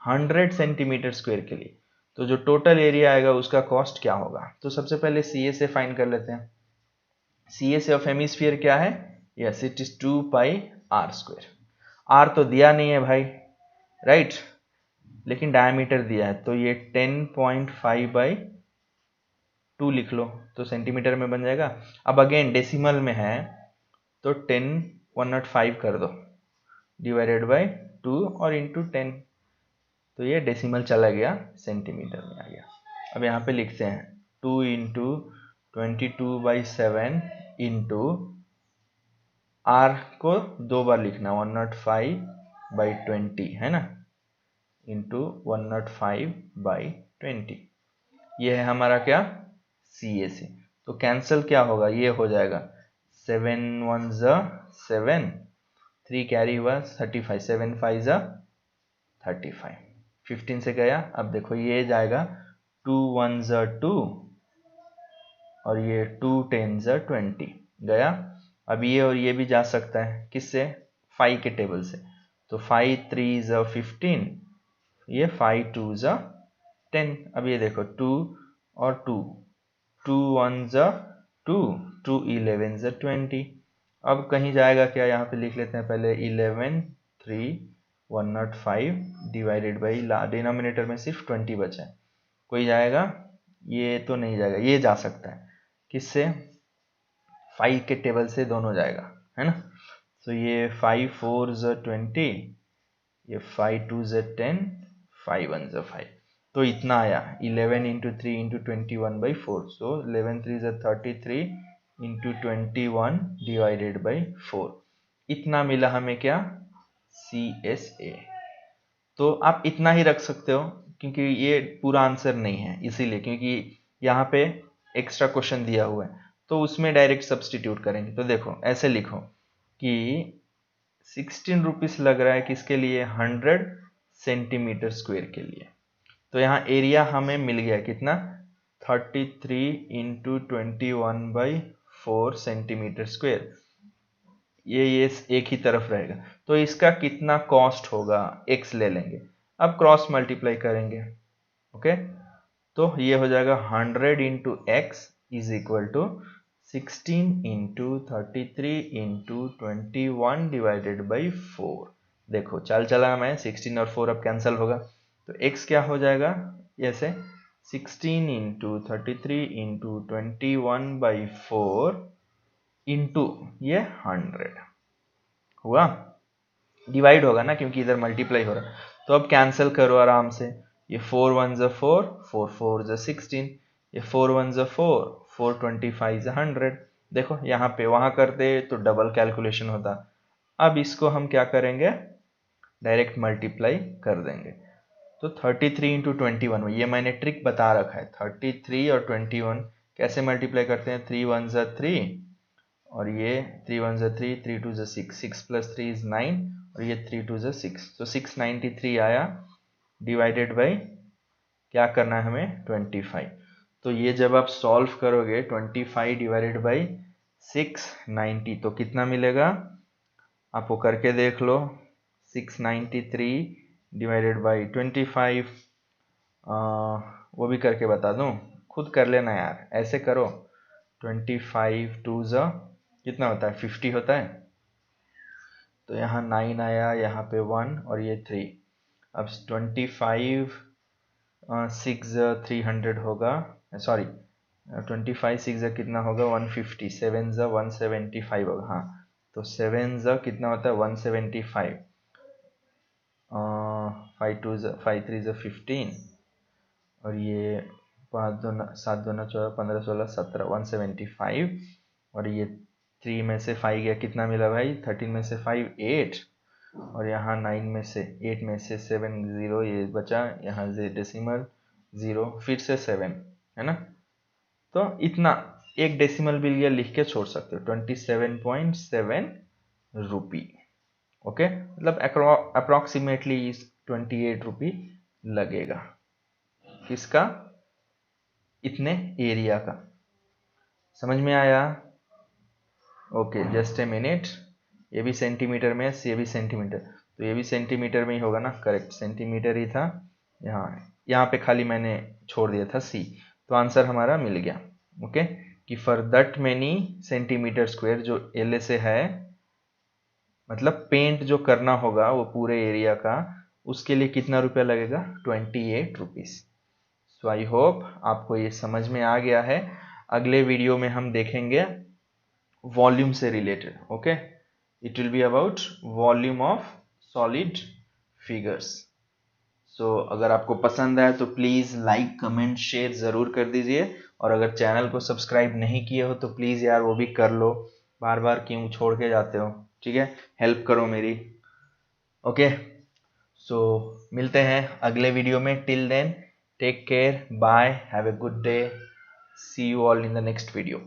100 सेंटीमीटर स्क्वेयर के लिए, तो जो टोटल एरिया आएगा उसका कॉस्ट क्या होगा। तो सबसे पहले सी ए से फाइंड कर लेते हैं। सी ए से ऑफ हेमिस्फीयर क्या है, yes it is 2 pi R square. R तो दिया नहीं है भाई, राइट, लेकिन डायमीटर दिया है, तो ये 10.5/2 लिख लो, तो सेंटीमीटर में बन जाएगा। अब अगेन डेसिमल में है तो 105 कर दो, डिवाइडेड बाई 2 और इंटू 10, तो ये डेसिमल चला गया, सेंटीमीटर में आ गया। अब यहाँ पे लिखते हैं 2 इंटू 22/7 इंटू आर को 2 बार लिखना, 105/20 है ना, इंटू 105/20, ये है हमारा क्या, सी ए सी। तो कैंसिल क्या होगा, ये हो जाएगा 7 1 7, 3 कैरी हुआ 35, 7 5 35, 15 से गया। अब देखो ये जाएगा 2 1 2 और ये 2 10 20 गया। अब ये और ये भी जा सकता है किससे, 5 के टेबल से, तो 5 3 15, ये 5 2 10। अब ये देखो 2 और 2, 2 1 2, 2 11 20। अब कहीं जाएगा क्या, यहाँ पे लिख लेते हैं पहले 11 3 105 डिवाइडेड बाई, डिनोमिनेटर में सिर्फ 20 बचा है, कोई जाएगा, ये तो नहीं जाएगा, ये जा सकता है किससे, 5 के टेबल से दोनों जाएगा, है ना। तो ये 5 4 20, ये 5 2 10, 5 1 5, तो इतना आया 11 into 3 into 21/4, so 11 3 33 into 21 divided by 4, इतना मिला हमें क्या, सी एस ए। तो आप इतना ही रख सकते हो क्योंकि ये पूरा आंसर नहीं है, इसीलिए, क्योंकि यहाँ पे एक्स्ट्रा क्वेश्चन दिया हुआ है तो उसमें डायरेक्ट सब्सटीट्यूट करेंगे। तो देखो ऐसे लिखो कि 16 रुपीस लग रहा है किसके लिए, 100 सेंटीमीटर स्क्वेयर के लिए। तो यहाँ एरिया हमें मिल गया कितना, 33 इंटू 21/4 सेंटीमीटर स्क्वेयर, ये एक ही तरफ रहेगा, तो इसका कितना कॉस्ट होगा, x ले लेंगे, अब क्रॉस मल्टीप्लाई करेंगे, ओके। तो ये हो जाएगा 100 into x is equal to 16 into 33 into 21 divided by 4, देखो चाल चला मैं, 16 और 4 अब कैंसिल होगा, तो x क्या हो जाएगा, ऐसे 16 इंटू 33 इंटू 21/4 इंटू ये 100 हुआ, डिवाइड होगा ना क्योंकि इधर मल्टीप्लाई हो रहा है। तो अब कैंसिल करो आराम से, ये 4 1 ज़ा 4, 4 4 ज़ा 16, ये 4 1 ज़ा 4, 4 25 ज़ा 100। देखो यहाँ पे वहाँ करते तो डबल कैलकुलेशन होता, अब इसको हम क्या करेंगे, डायरेक्ट मल्टीप्लाई कर देंगे। तो 33 इंटू 21, ये मैंने ट्रिक बता रखा है, 33 और 21 कैसे मल्टीप्लाई करते हैं, 3 1 ज़ा 3 और ये 3 1 ज़ा 3, 3 2 ज़ा 6, 6 प्लस 3 इज 9 और ये 3 2 ज़ा 6, तो 693 आया, डिवाइडेड बाई क्या करना है हमें, 25। तो ये जब आप सॉल्व करोगे 25 डिवाइडेड बाई 690 तो कितना मिलेगा, आप वो करके देख लो, 693 डिवाइडेड बाई 25, वो भी करके बता दूं, खुद कर लेना यार, ऐसे करो, 25 2 ज़ा कितना होता है, 50 होता है, तो यहाँ 9 आया, यहाँ पे 1 और ये 3, अब 25 6 ज़ा 300 होगा, सॉरी 25 6 ज़ा कितना होगा, 150, 7 ज़ा 175 होगा, हाँ तो 7 ज़ा कितना होता है 175, 5 2 ज़ा 5 3 ज़ा 15 और ये 5 2 7 2 14 15 16 17 175 और ये 3 में से 5 गया, कितना मिला भाई, 13 में से 5 8 और यहाँ 9 में से 8 में से 7 0 ये बचा, यहाँ से डेसिमल 0 फिर से 7 है ना, तो इतना एक डेसिमल भी लिया, लिख के छोड़ सकते हो, 27.7 रुपी, ओके, मतलब अप्रोक्सीमेटली 28 रुपी लगेगा, किसका, इतने एरिया का, समझ में आया, ओके जस्ट ए मिनट, ये भी सेंटीमीटर में, ये भी सेंटीमीटर, तो ये भी सेंटीमीटर में ही होगा ना, करेक्ट सेंटीमीटर ही था, यहाँ पे खाली मैंने छोड़ दिया था सी, तो आंसर हमारा मिल गया, ओके, कि for that many centimetre square, जो एल से है, मतलब पेंट जो करना होगा वो पूरे एरिया का, उसके लिए कितना रुपया लगेगा, 28 रुपीज़। सो आई होप आपको ये समझ में आ गया है। अगले वीडियो में हम देखेंगे वॉल्यूम से related, okay, it will be about volume of solid figures. So अगर आपको पसंद आए तो प्लीज़ लाइक कमेंट शेयर ज़रूर कर दीजिए, और अगर चैनल को सब्सक्राइब नहीं किए हो तो प्लीज़ यार वो भी कर लो, बार बार क्यों छोड़ के जाते हो, ठीक है, हेल्प करो मेरी, ओके। सो मिलते हैं अगले वीडियो में, till then take care, bye, have a good day, see you all in the next video.